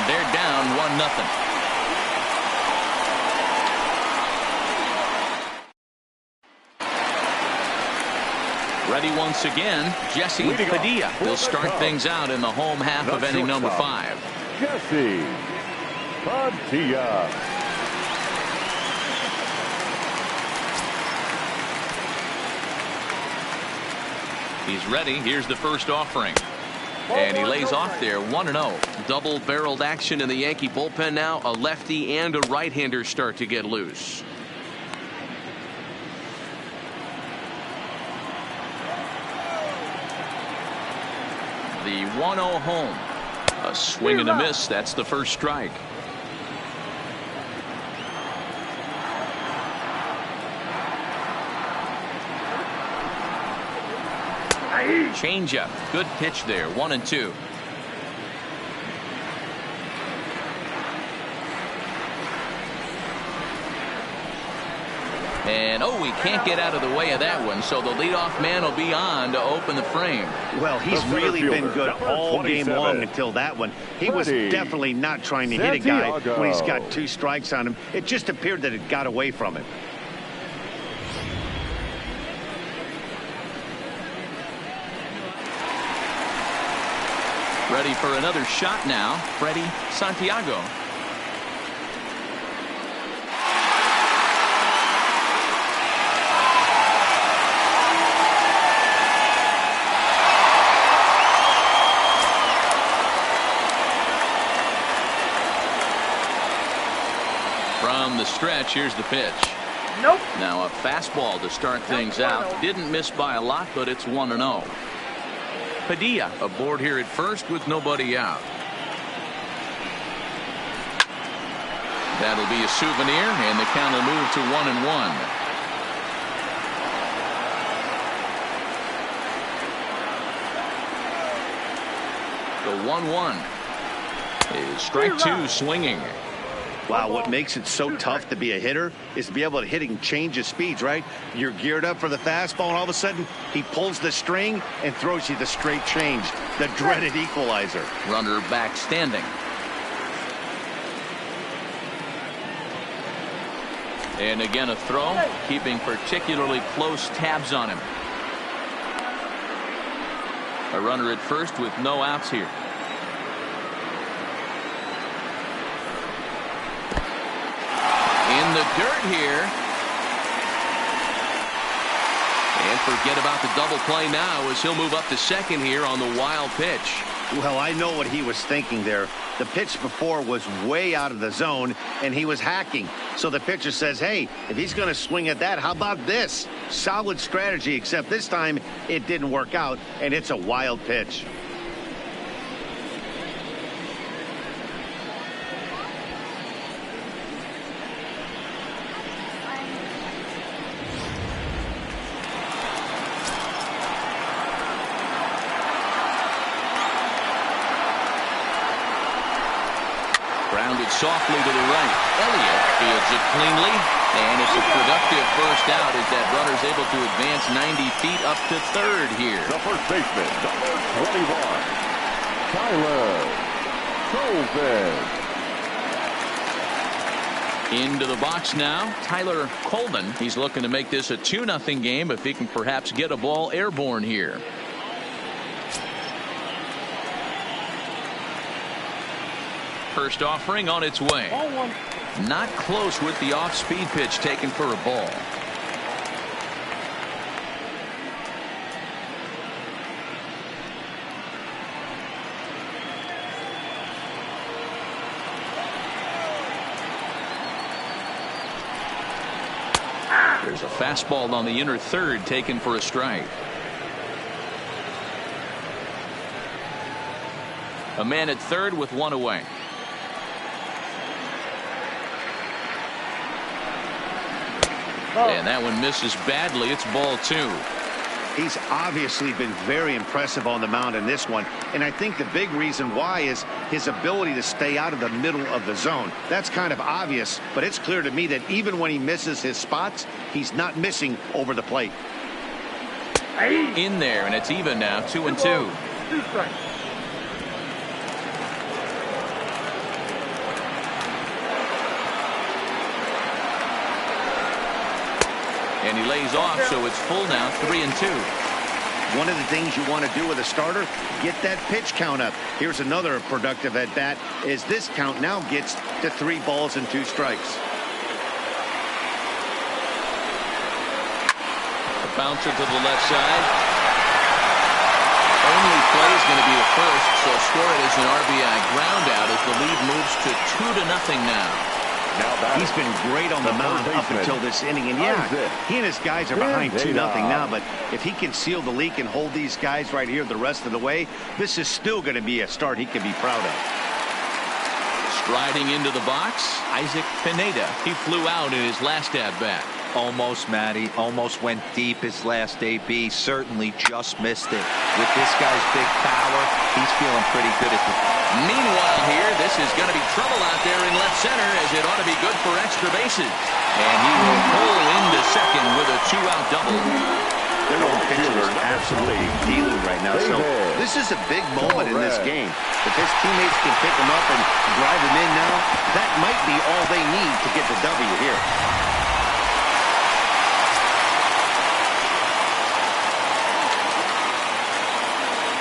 They're down 1-0. Ready once again, Jesse Padilla will start things out in the home half of inning number 5. Jesse Padilla. He's ready. Here's the first offering. And he lays off there 1-0. Double-barreled action in the Yankee bullpen now. A lefty and a right-hander start to get loose. The 1-0 home. A swing and a miss. That's the first strike. Changeup. Good pitch there. 1-2. And he can't get out of the way of that one, so the leadoff man will be on to open the frame. Well, he's really been good all game long until that one. He was definitely not trying to hit a guy when he's got 2 strikes on him. It just appeared that it got away from him. Ready for another shot now, Freddie Santiago. From the stretch, here's the pitch. Nope. Now a fastball to start things out. Didn't miss by a lot, but it's 1-0. Padilla aboard here at first with nobody out. That'll be a souvenir, and the count will move to 1-1. The 1-1 is strike two swinging. Wow, what makes it so tough to be a hitter is to be able to hit and change his speeds, right? You're geared up for the fastball, and all of a sudden, he pulls the string and throws you the straight change, the dreaded equalizer. Runner back standing. And again, a throw, keeping particularly close tabs on him. A runner at first with no outs here. In the dirt here. And forget about the double play now as he'll move up to second here on the wild pitch. Well, I know what he was thinking there. The pitch before was way out of the zone, and he was hacking. So the pitcher says, hey, if he's going to swing at that, how about this? Solid strategy, except this time it didn't work out, and it's a wild pitch. Grounded softly to the right. Elliott fields it cleanly, and it's a productive first out as that runner's able to advance 90 feet up to third here. The first baseman, number 21, Tyler Coleman. Into the box now, Tyler Coleman. He's looking to make this a 2-0 game if he can perhaps get a ball airborne here. First offering on its way. Not close with the off-speed pitch taken for a ball. There's a fastball on the inner third taken for a strike. A man at third with one away. And that one misses badly. It's ball two. He's obviously been very impressive on the mound in this one, and I think the big reason why is his ability to stay out of the middle of the zone. That's kind of obvious, but it's clear to me that even when he misses his spots, he's not missing over the plate. In there, and it's even now, 2-2. And he lays off, so it's full now, 3-2. One of the things you want to do with a starter, get that pitch count up. Here's another productive at bat as this count now gets to 3 balls and 2 strikes. A bouncer to the left side. Only play is going to be the first, so score it as an RBI ground out as the lead moves to 2-0 now. He's been great on the mound up until this inning, and yeah, he and his guys are behind 2-0 now, but if he can seal the leak and hold these guys right here the rest of the way, this is still going to be a start he can be proud of. Striding into the box, Isaac Pineda. He flew out in his last at-bat. Almost, Matty. Almost went deep his last AB. Certainly just missed it. With this guy's big power, he's feeling pretty good at the... Meanwhile here, this is going to be trouble out there in left center as it ought to be good for extra bases. And he will pull into second with a 2-out double. Their own pitcher is absolutely dealing right now. So this is a big moment in this game. If his teammates can pick him up and drive him in now, that might be all they need to get the W here.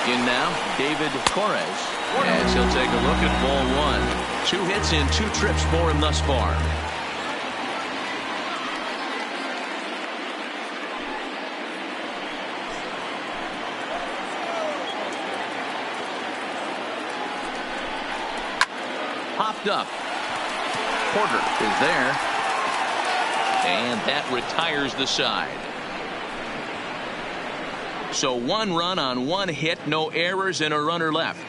In now, David Torres, as he'll take a look at ball one. 2 hits in 2 trips for him thus far. Popped up. Porter is there. And that retires the side. So 1 run on 1 hit, no errors, and a runner left.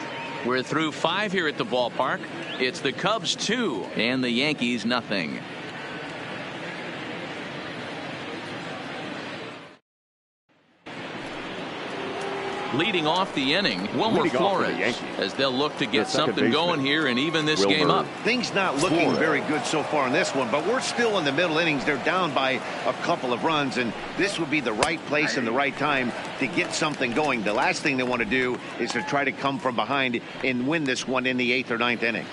We're through 5 here at the ballpark. It's the Cubs 2 and the Yankees nothing. Leading off the inning, Wilmer Flores, as they'll look to get something going here and even this game up. Things not looking very good so far in this one, but we're still in the middle innings. They're down by a couple of runs, and this would be the right place and the right time to get something going. The last thing they want to do is to try to come from behind and win this one in the 8th or 9th inning.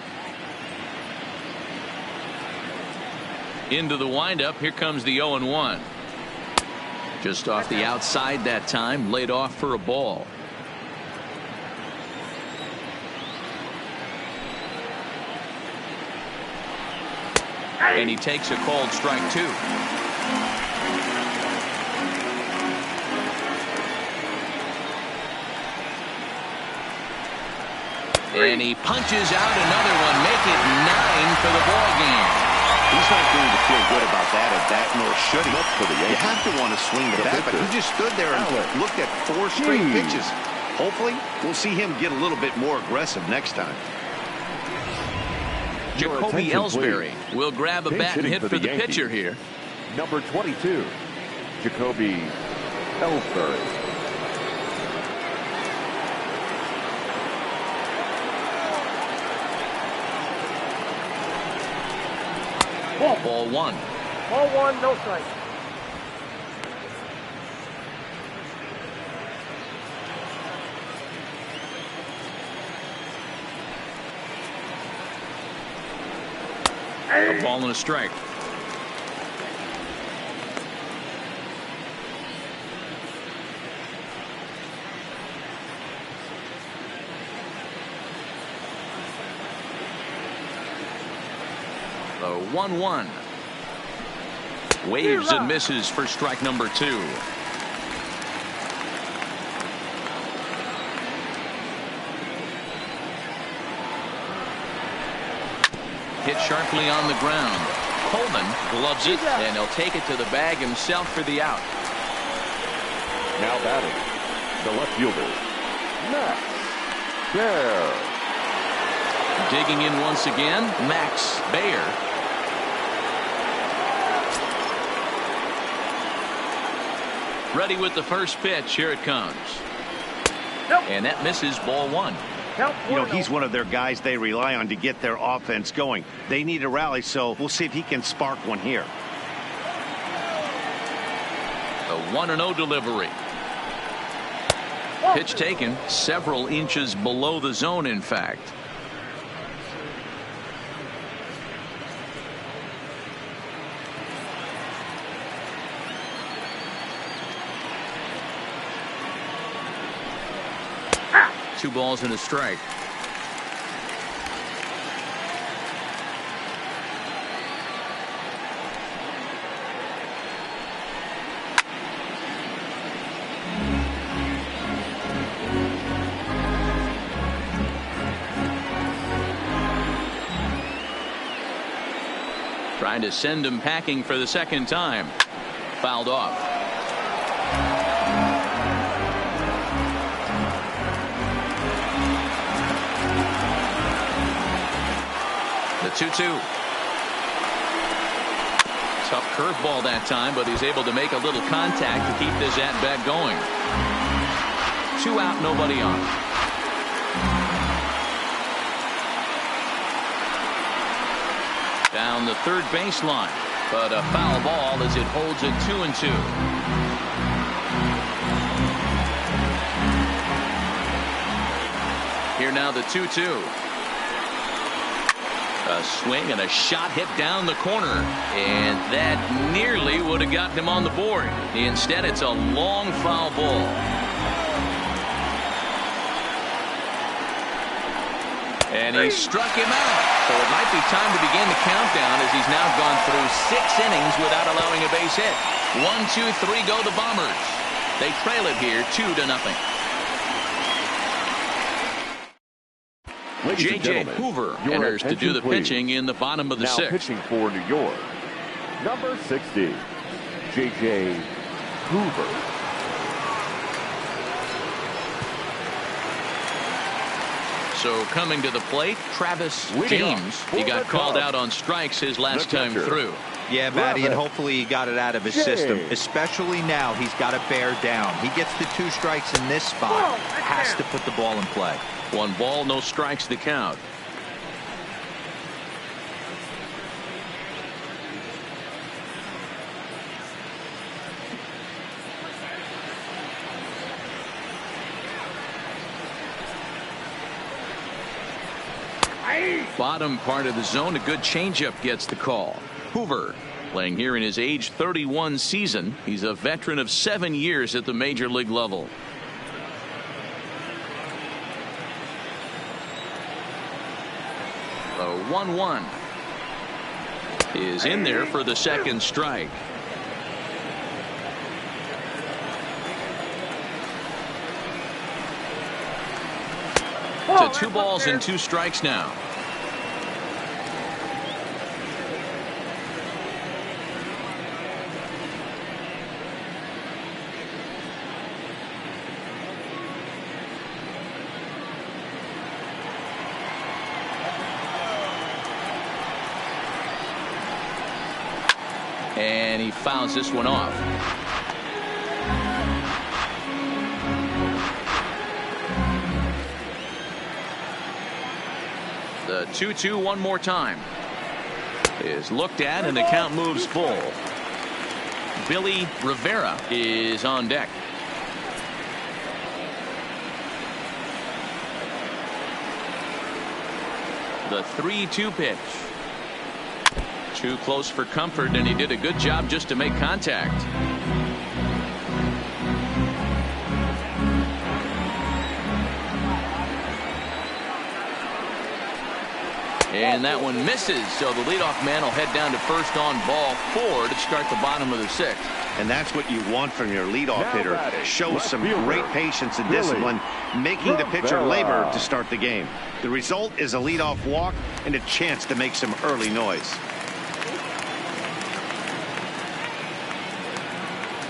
Into the windup, here comes the 0-1. Just off the outside that time, laid off for a ball. And he takes a called strike 2. And he punches out another one, make it 9 for the ball game. He's not going to feel good about that at bat, nor should he. You have to want to swing the bat, but he just stood there and looked at 4 straight pitches. Hopefully, we'll see him get a little bit more aggressive next time. Jacoby Ellsbury will grab a bat and hit for the pitcher here. Number 22, Jacoby Ellsbury. Ball 1. Ball 1, no strike. A ball and a strike. The 1-1. Waves and misses for strike number 2. Hit sharply on the ground. Coleman gloves it, and he'll take it to the bag himself for the out. Now batting, the left fielder, Max Baer. Digging in once again, Max Baer. Ready with the first pitch. Here it comes. And that misses, ball 1. You know, he's one of their guys they rely on to get their offense going. They need a rally, so we'll see if he can spark one here. The 1-0 delivery. Pitch taken several inches below the zone, in fact. Two balls and a strike. Trying to send him packing for the second time. Fouled off. The 2-2. Tough curveball that time, but he's able to make a little contact to keep this at-bat going. 2 out, nobody on. Down the third baseline, but a foul ball as it holds it 2-2. Here now the 2-2. A swing and a shot hit down the corner, and that nearly would have gotten him on the board. Instead, it's a long foul ball. And he struck him out. So it might be time to begin the countdown as he's now gone through 6 innings without allowing a base hit. 1, 2, 3 go the Bombers. They trail it here 2-0. J.J. Hoover enters to do the pitching in the bottom of the 6th. Pitching for New York, number 60, J.J. Hoover. So coming to the plate, Travis James. He got called out on strikes his last time through. Yeah, Matty, and hopefully he got it out of his system. Especially now, he's got to bear down. He gets the 2 strikes in this spot. Has to put the ball in play. 1 ball, no strikes to count. Bottom part of the zone, a good changeup gets the call. Hoover playing here in his age 31 season. He's a veteran of 7 years at the major league level. The 1-1 is in there for the second strike. To 2 balls and 2 strikes now. And he fouls this one off. The 2-2 one more time is looked at, and the count moves full. Billy Rivera is on deck. The 3-2 pitch. Too close for comfort, and he did a good job just to make contact. And that one misses, so the leadoff man will head down to first on ball 4 to start the bottom of the 6th. And that's what you want from your leadoff hitter. Show some great patience and discipline, making the pitcher labor to start the game. The result is a leadoff walk and a chance to make some early noise.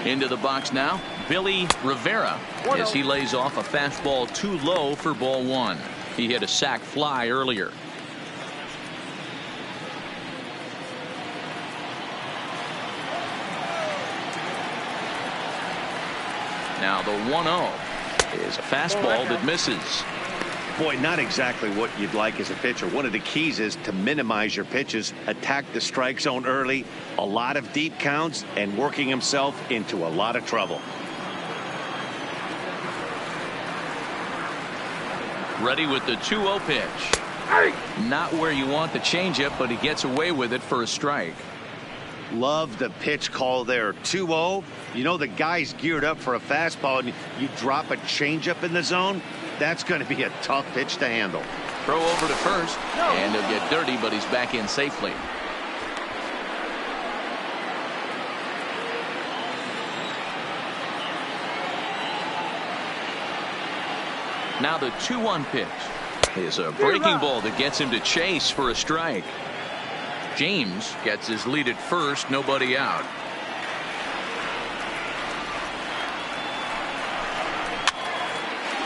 Into the box now, Billy Rivera, as he lays off a fastball too low for ball 1. He hit a sac fly earlier. Now the 1-0 is a fastball that misses. Boy, not exactly what you'd like as a pitcher. One of the keys is to minimize your pitches, attack the strike zone early, a lot of deep counts, and working himself into a lot of trouble. Ready with the 2-0 pitch. Not where you want the changeup, but he gets away with it for a strike. Love the pitch call there. 2-0. You know the guy's geared up for a fastball, and you drop a changeup in the zone. That's going to be a tough pitch to handle. Throw over to first, and he'll get dirty, but he's back in safely. Now the 2-1 pitch is a breaking ball that gets him to chase for a strike. James gets his lead at first, nobody out.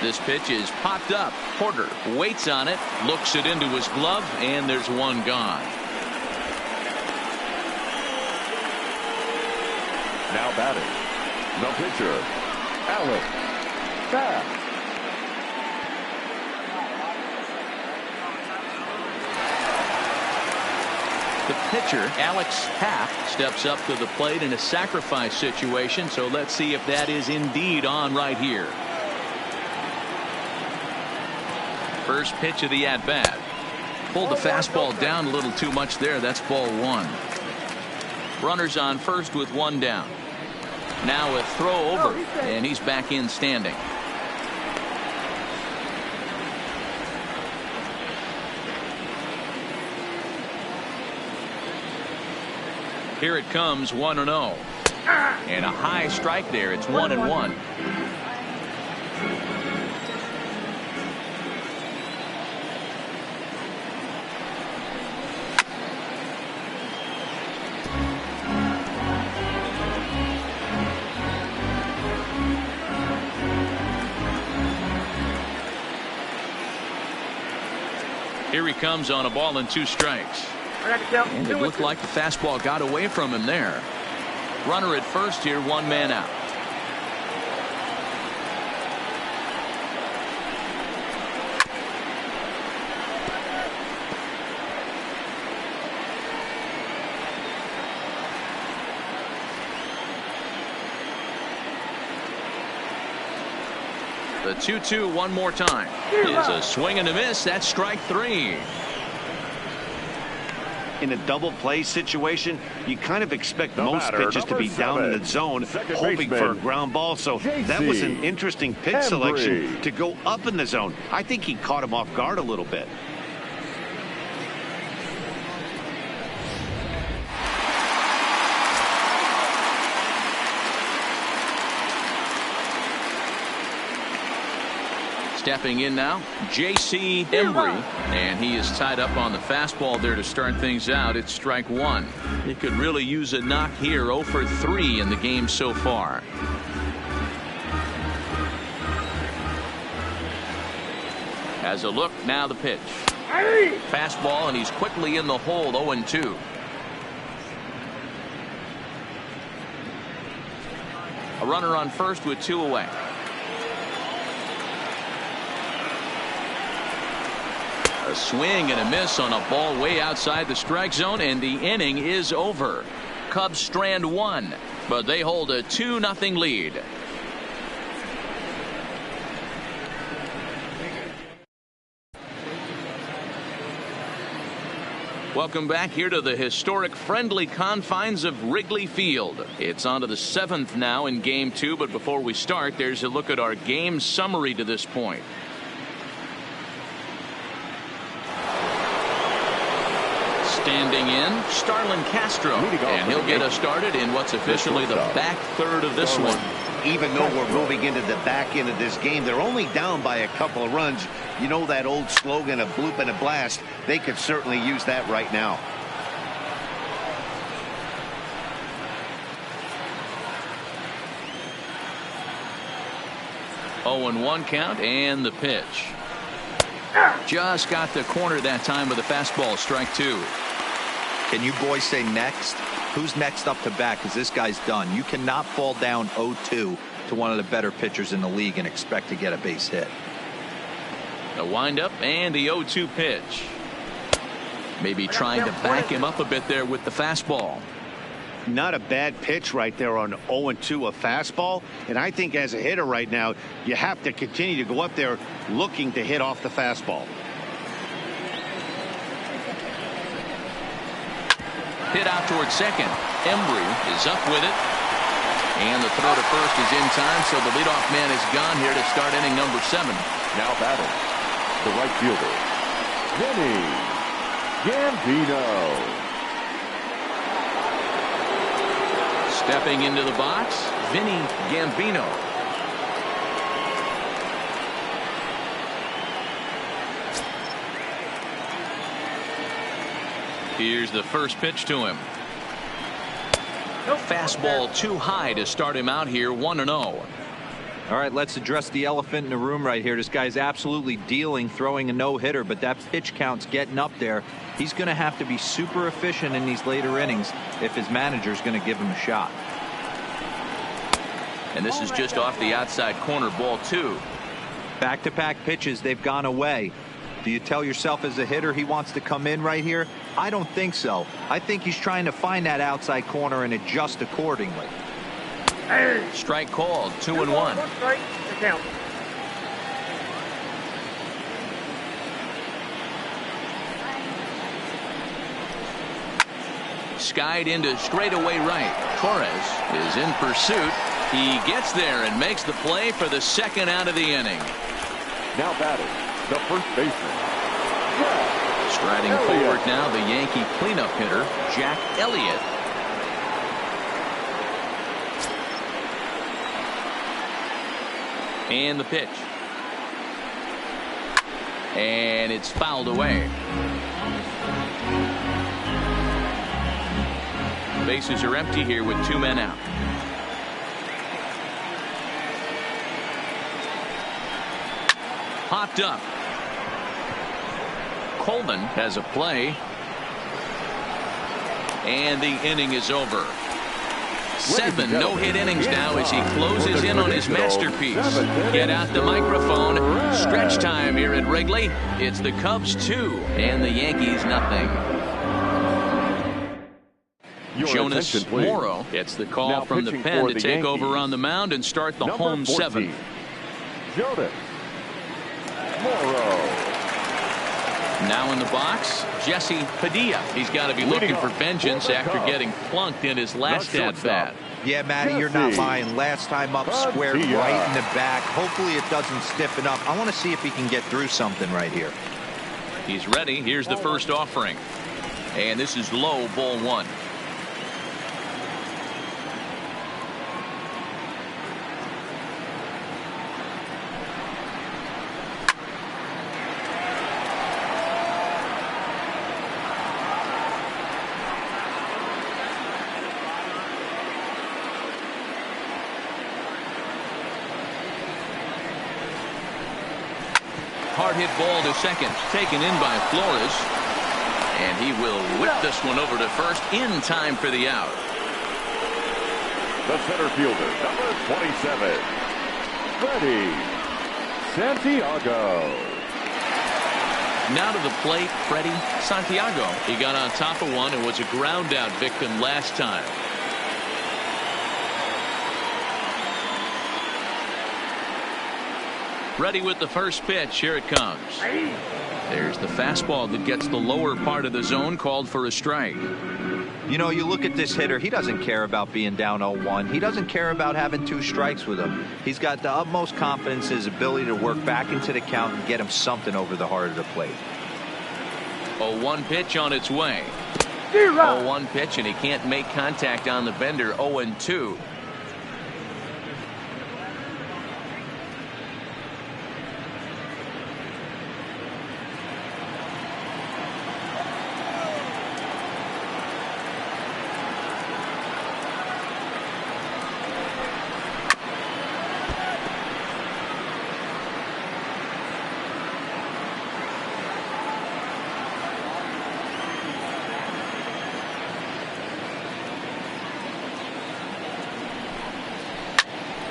This pitch is popped up. Porter waits on it, looks it into his glove, and there's one gone. Now batting, the pitcher, Alex Taft. The pitcher, Alex Taft, steps up to the plate in a sacrifice situation, so let's see if that is indeed on right here. First pitch of the at-bat. Pulled the fastball down a little too much there. That's ball 1. Runners on first with 1 down. Now a throw over, and he's back in standing. Here it comes, 1-0. And a high strike there. It's 1-1. Here he comes on a ball and 2 strikes. And it looked like the fastball got away from him there. Runner at first here, 1 man out. The 2-2 one more time is a swing and a miss. That's strike 3. In a double play situation, you kind of expect most pitches to be down in the zone, hoping for a ground ball. So that was an interesting pitch selection to go up in the zone. I think he caught him off guard a little bit. Stepping in now, J.C. Embry, and he is tied up on the fastball there to start things out. It's strike 1. He could really use a knock here. 0 for 3 in the game so far. Has a look, now the pitch. Fastball, and he's quickly in the hole. 0-2. A runner on first with 2 away. A swing and a miss on a ball way outside the strike zone, and the inning is over. Cubs strand 1, but they hold a 2-0 lead. Welcome back here to the historic friendly confines of Wrigley Field. It's on to the 7th now in Game 2, but before we start, there's a look at our game summary to this point. Standing in, Starlin Castro, and he'll get us started in what's officially the back third of this one. Even though we're moving into the back end of this game, they're only down by a couple of runs. You know that old slogan, a bloop and a blast. They could certainly use that right now. Oh, and 1 count, and the pitch. Just got the corner that time with a fastball. Strike 2. Can you boys say next? Who's next up to bat? Because this guy's done. You cannot fall down 0-2 to one of the better pitchers in the league and expect to get a base hit. The windup and the 0-2 pitch. Maybe trying to back him up a bit there with the fastball. Not a bad pitch right there on 0-2, a fastball. And I think as a hitter right now, you have to continue to go up there looking to hit off the fastball. Hit out towards second. Embry is up with it. And the throw to first is in time, so the leadoff man is gone here to start inning number 7. Now batting, the right fielder, Vinny Gambino. Stepping into the box, Vinny Gambino. Here's the first pitch to him. Fastball too high to start him out here. 1-0. All right, let's address the elephant in the room right here. This guy's absolutely dealing, throwing a no-hitter, but that pitch count's getting up there. He's going to have to be super efficient in these later innings if his manager's going to give him a shot. And this is just off the outside corner, ball 2. Back-to-back pitches, they've gone away. Do you tell yourself as a hitter he wants to come in right here? I don't think so. I think he's trying to find that outside corner and adjust accordingly. Strike called, 2-1. Strike to count. Skied into straightaway right. Torres is in pursuit. He gets there and makes the play for the second out of the inning. Now batting, the first baseman. Striding forward now, the Yankee cleanup hitter, Jack Elliott. And the pitch. And it's fouled away. Bases are empty here with 2 men out. Popped up. Coleman has a play. And the inning is over. 7 no-hit innings now as he closes in on his masterpiece. Get out the microphone. Stretch time here at Wrigley. It's the Cubs 2 and the Yankees nothing. Jonas Morrow gets the call from the pen to take over on the mound and start the home 7. Jonas Morrow. Now in the box, Jesse Padilla. He's got to be looking for vengeance after getting plunked in his last at-bat. Yeah, Matty, you're not lying. Last time up, squared right in the back. Hopefully it doesn't stiffen up. I want to see if he can get through something right here. He's ready. Here's the first offering. And this is low, ball 1. Hard hit ball to second, taken in by Flores, and he will whip this one over to first in time for the out. The center fielder, number 27, Freddie Santiago. Now to the plate, Freddie Santiago. He got on top of one and was a ground out victim last time. Ready with the first pitch. Here it comes. There's the fastball that gets the lower part of the zone, called for a strike. You know, you look at this hitter, he doesn't care about being down 0-1. He doesn't care about having 2 strikes with him. He's got the utmost confidence in his ability to work back into the count and get him something over the heart of the plate. 0-1 pitch on its way. 0-1 pitch, and he can't make contact on the bender. 0-2.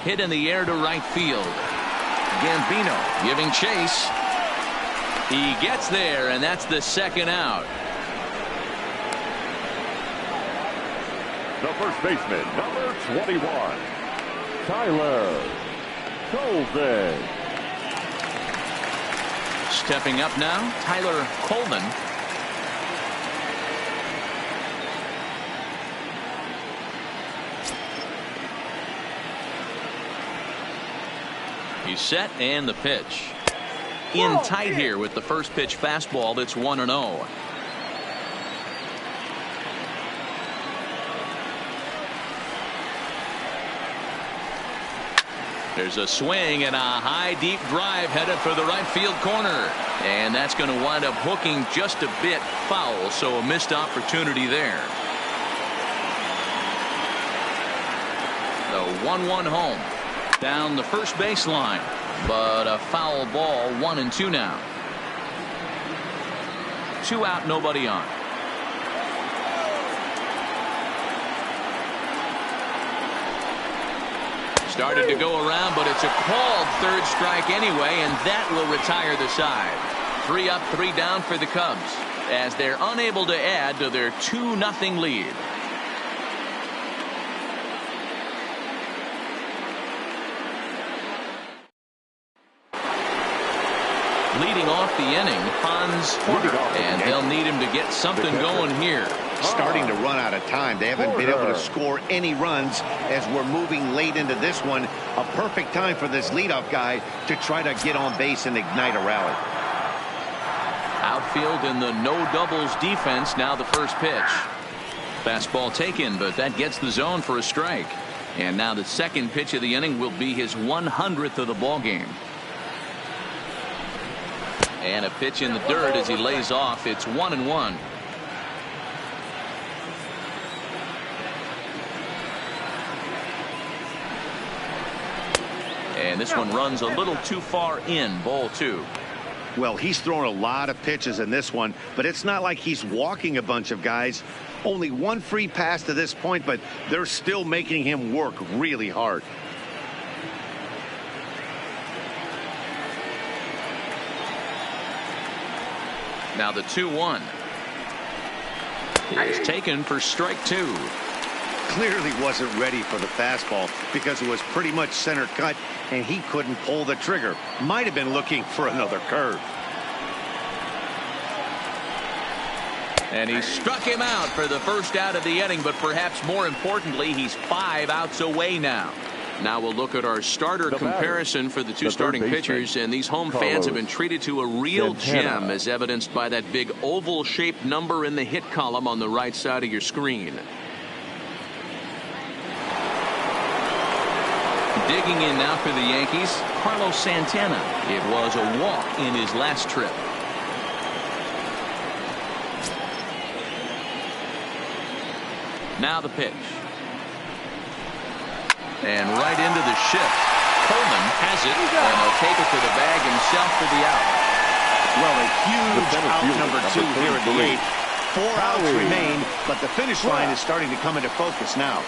Hit in the air to right field. Gambino giving chase. He gets there, and that's the second out. The first baseman, number 21, Tyler Coleman. Stepping up now, Tyler Coleman. He's set, and the pitch. In tight here with the first pitch fastball that's 1-0. There's a swing and a high deep drive headed for the right field corner, and that's going to wind up hooking just a bit foul, so a missed opportunity there. The 1-1 home. Down the first baseline, but a foul ball. 1-2 now. 2 out, nobody on. Started to go around, but it's a called third strike anyway, and that will retire the side. 3 up, 3 down for the Cubs as they're unable to add to their 2-0 lead. Leading off the inning, Hans Porter, and they'll need him to get something going here. Starting to run out of time. They haven't been able to score any runs as we're moving late into this one. A perfect time for this leadoff guy to try to get on base and ignite a rally. Outfield in the no doubles defense. Now the first pitch. Fastball taken, but that gets the zone for a strike. And now the second pitch of the inning will be his 100th of the ball game. And a pitch in the dirt as he lays off. It's 1-1. And this one runs a little too far in. Ball 2. Well, he's thrown a lot of pitches in this one, but it's not like he's walking a bunch of guys. Only one free pass to this point, but they're still making him work really hard. Now the 2-1 is taken for strike 2. Clearly wasn't ready for the fastball because it was pretty much center cut and he couldn't pull the trigger. Might have been looking for another curve. And he struck him out for the first out of the inning, but perhaps more importantly, he's 5 outs away now. Now we'll look at our starter comparison for the two starting pitchers, and these home fans have been treated to a real gem, as evidenced by that big oval-shaped number in the hit column on the right side of your screen. Digging in now for the Yankees, Santana. It was a walk in his last trip. Now the pitch. And right into the shift. Coleman has it, and he'll take it to the bag himself for the out. Well, a huge out number 2 here at the 8th. 4 outs remain, but the finish line is starting to come into focus now.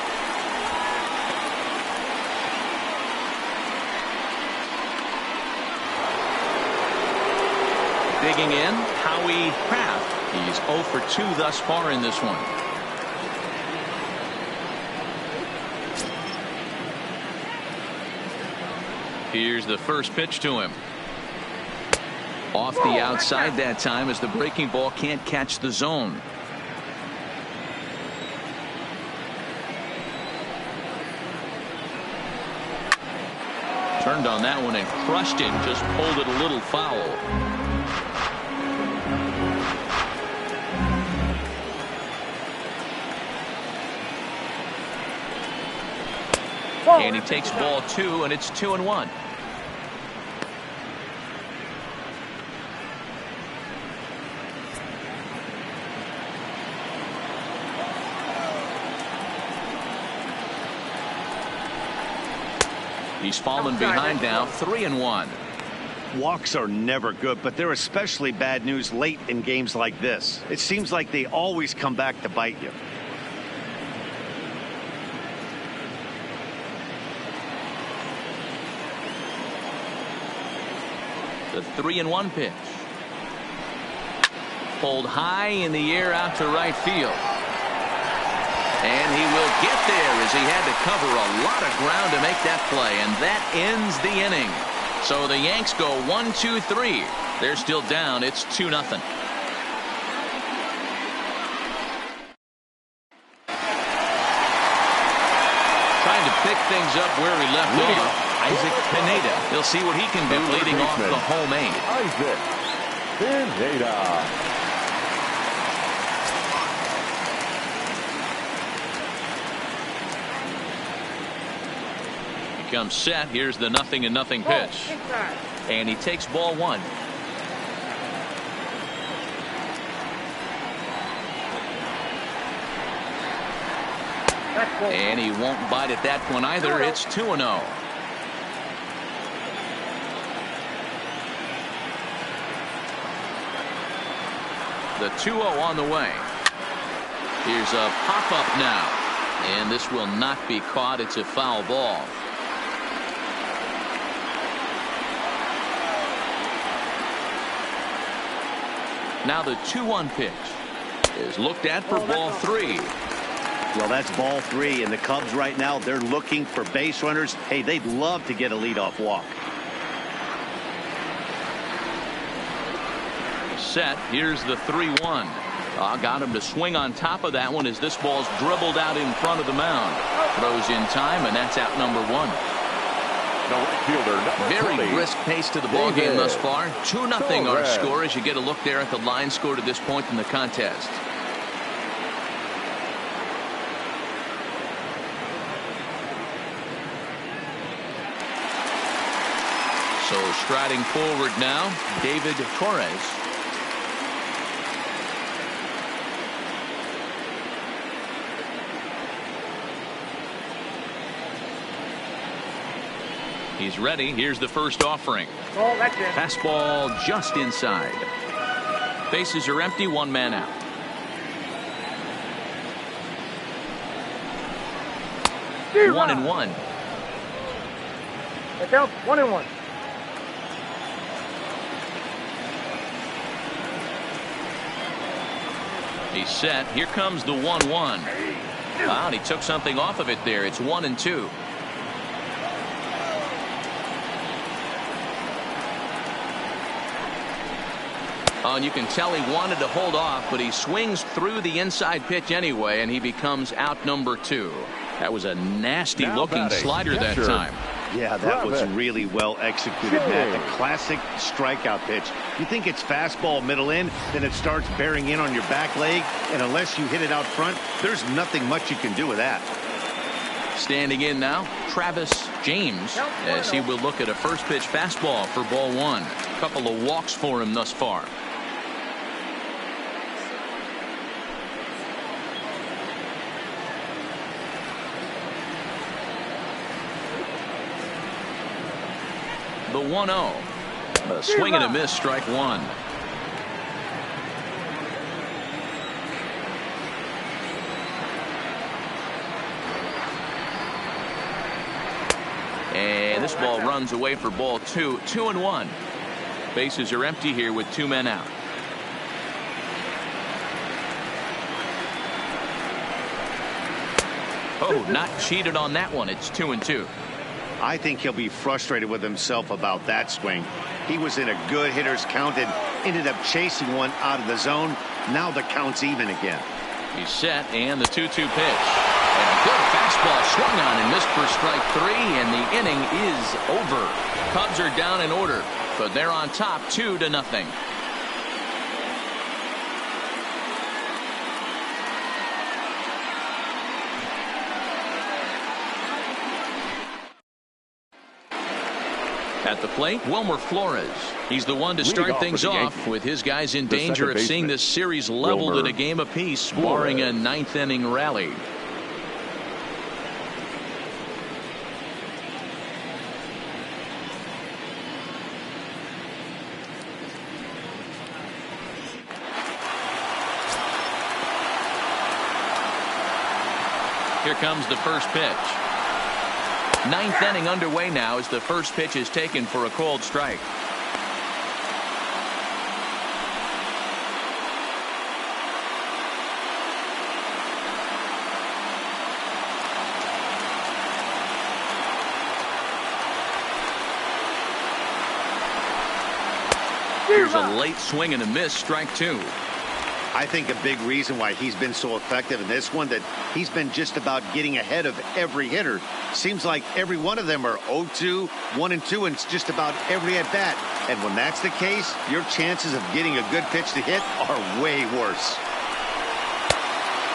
Digging in, Howie Kraft. He's 0 for 2 thus far in this one. Here's the first pitch to him. Off the outside that time as the breaking ball can't catch the zone. Turned on that one and crushed it. Just pulled it a little foul. And he takes ball 2, and it's 2-1. He's fallen behind now, 3-1. Walks are never good, but they're especially bad news late in games like this. It seems like they always come back to bite you. The 3-1 pitch. Pulled high in the air out to right field. And he will get there as he had to cover a lot of ground to make that play. And that ends the inning. So the Yanks go 1-2-3. They're still down. It's 2-0. Trying to pick things up where he left off. Pineda. He'll see what he can do leading off the home 8. Pineda. Comes set. Here's the 0-0 pitch. And he takes ball 1. And he won't bite at that one either. It's 2-0. The 2-0 on the way. Here's a pop-up now. And this will not be caught. It's a foul ball. Now the 2-1 pitch is looked at for ball 3. Well, that's ball 3, and the Cubs right now, they're looking for base runners. Hey, they'd love to get a leadoff walk. Set. Here's the 3-1. Got him to swing on top of that one as this ball's dribbled out in front of the mound. Throws in time, and that's out number 1. Very brisk pace to the ball game thus far. 2-0 our score as you get a look there at the line score to this point in the contest. So striding forward now, David Torres. He's ready. Here's the first offering. Oh, that's it. Fastball just inside. Bases are empty. One man out. Zero. 1-1. The count 1-1. He's set. Here comes the 1-1. Wow, and he took something off of it there. It's 1-2. Oh, and you can tell he wanted to hold off, but he swings through the inside pitch anyway, and he becomes out number 2. That was a nasty looking slider that time. Yeah, that was really well executed, Matt. A classic strikeout pitch. You think it's fastball middle in, then it starts bearing in on your back leg, and unless you hit it out front, there's nothing much you can do with that. Standing in now, Travis James, as he will look at a first pitch fastball for ball 1. A couple of walks for him thus far. The 1-0. A swing and a miss, strike 1. And this ball runs away for ball 2. 2-1. Bases are empty here with 2 men out. Oh, not cheated on that one. It's 2-2. I think he'll be frustrated with himself about that swing. He was in a good hitter's count and ended up chasing one out of the zone. Now the count's even again. He's set, and the 2-2 pitch. And a good fastball swung on and missed for strike 3, and the inning is over. Cubs are down in order, but they're on top 2-0. At the plate, Wilmer Flores. He's the one to start things off with his guys in danger of seeing this series leveled at a game apiece, barring a 9th inning rally. Here comes the first pitch. 9th inning underway now as the first pitch is taken for a called strike. Here's a late swing and a miss, strike 2. I think a big reason why he's been so effective in this one, that he's been just about getting ahead of every hitter. Seems like every one of them are 0-2, 1-2, and it's just about every at bat. And when that's the case, your chances of getting a good pitch to hit are way worse.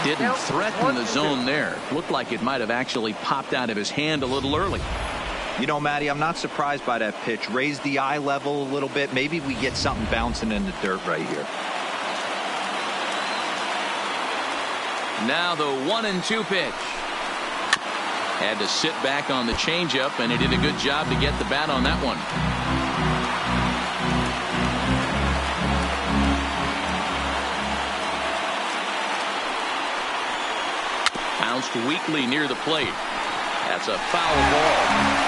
Didn't threaten the zone there. Looked like it might have actually popped out of his hand a little early. You know, Matty, I'm not surprised by that pitch. Raise the eye level a little bit. Maybe we get something bouncing in the dirt right here. Now the 1-2 pitch. Had to sit back on the changeup, and he did a good job to get the bat on that one. Bounced weakly near the plate. That's a foul ball.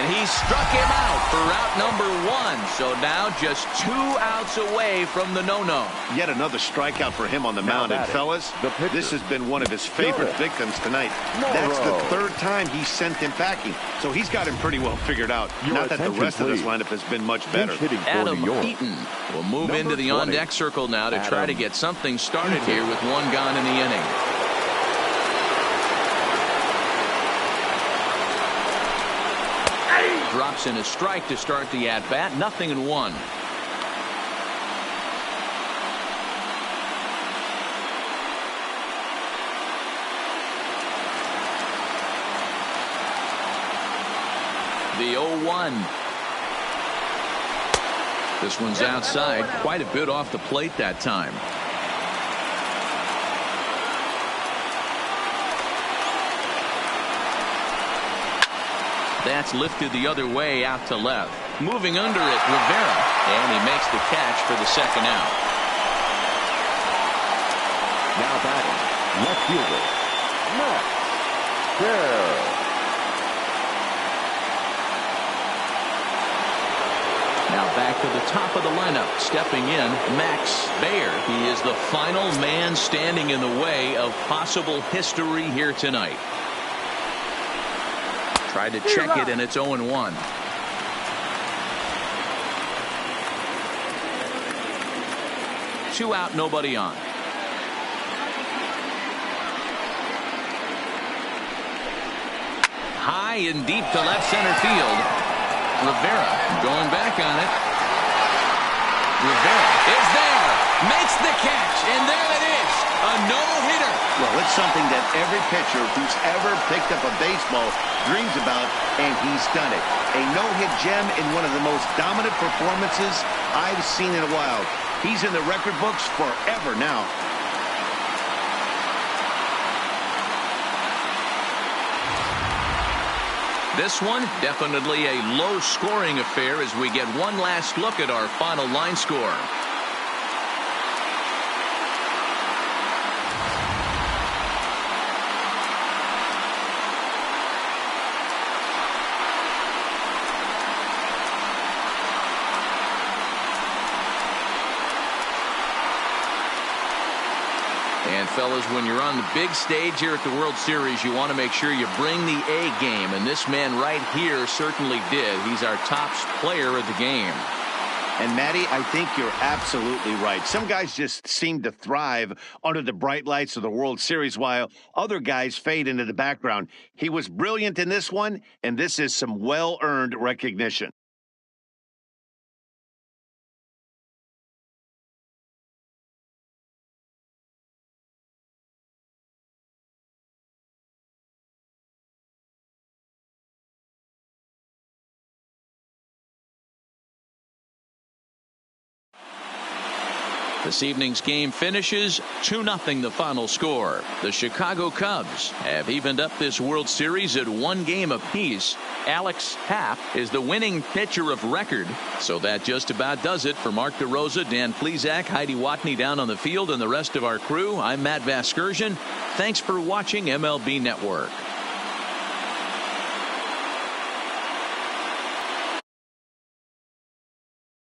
He struck him out for out number 1. So now just 2 outs away from the no-no. Yet another strikeout for him on the mound. And fellas, this has been one of his favorite victims tonight. That's the 3rd time he sent him packing. So he's got him pretty well figured out. Not that the rest of this lineup has been much better. Adam Eaton will move into the on-deck circle now to try to get something started here with 1 gone in the inning. Drops in a strike to start the at-bat. 0-1. The 0-1. This one's outside, quite a bit off the plate that time. That's lifted the other way out to left. Moving under it, Rivera, and he makes the catch for the second out. Now batting, left fielder, Max Baer. Now back to the top of the lineup, stepping in, Max Baer. He is the final man standing in the way of possible history here tonight. Tried to check it, and it's 0-1. Two out, nobody on. High and deep to left center field. Rivera going back on it. Rivera is there, makes the catch, and there it is, a no-hitter. Well, it's something that every pitcher who's ever picked up a baseball dreams about, and he's done it. A no-hit gem in one of the most dominant performances I've seen in a while. He's in the record books forever now. This one, definitely a low-scoring affair as we get one last look at our final line score. And fellas, when you're on the big stage here at the World Series, you want to make sure you bring the A game, and this man right here certainly did. He's our top player of the game. And Matty, I think you're absolutely right. Some guys just seem to thrive under the bright lights of the World Series, while other guys fade into the background. He was brilliant in this one, and this is some well-earned recognition. This evening's game finishes 2-0 the final score. The Chicago Cubs have evened up this World Series at 1 game apiece. Alex Happ is the winning pitcher of record. So that just about does it for Mark DeRosa, Dan Plesac, Heidi Watney down on the field, and the rest of our crew. I'm Matt Vasgersian. Thanks for watching MLB Network.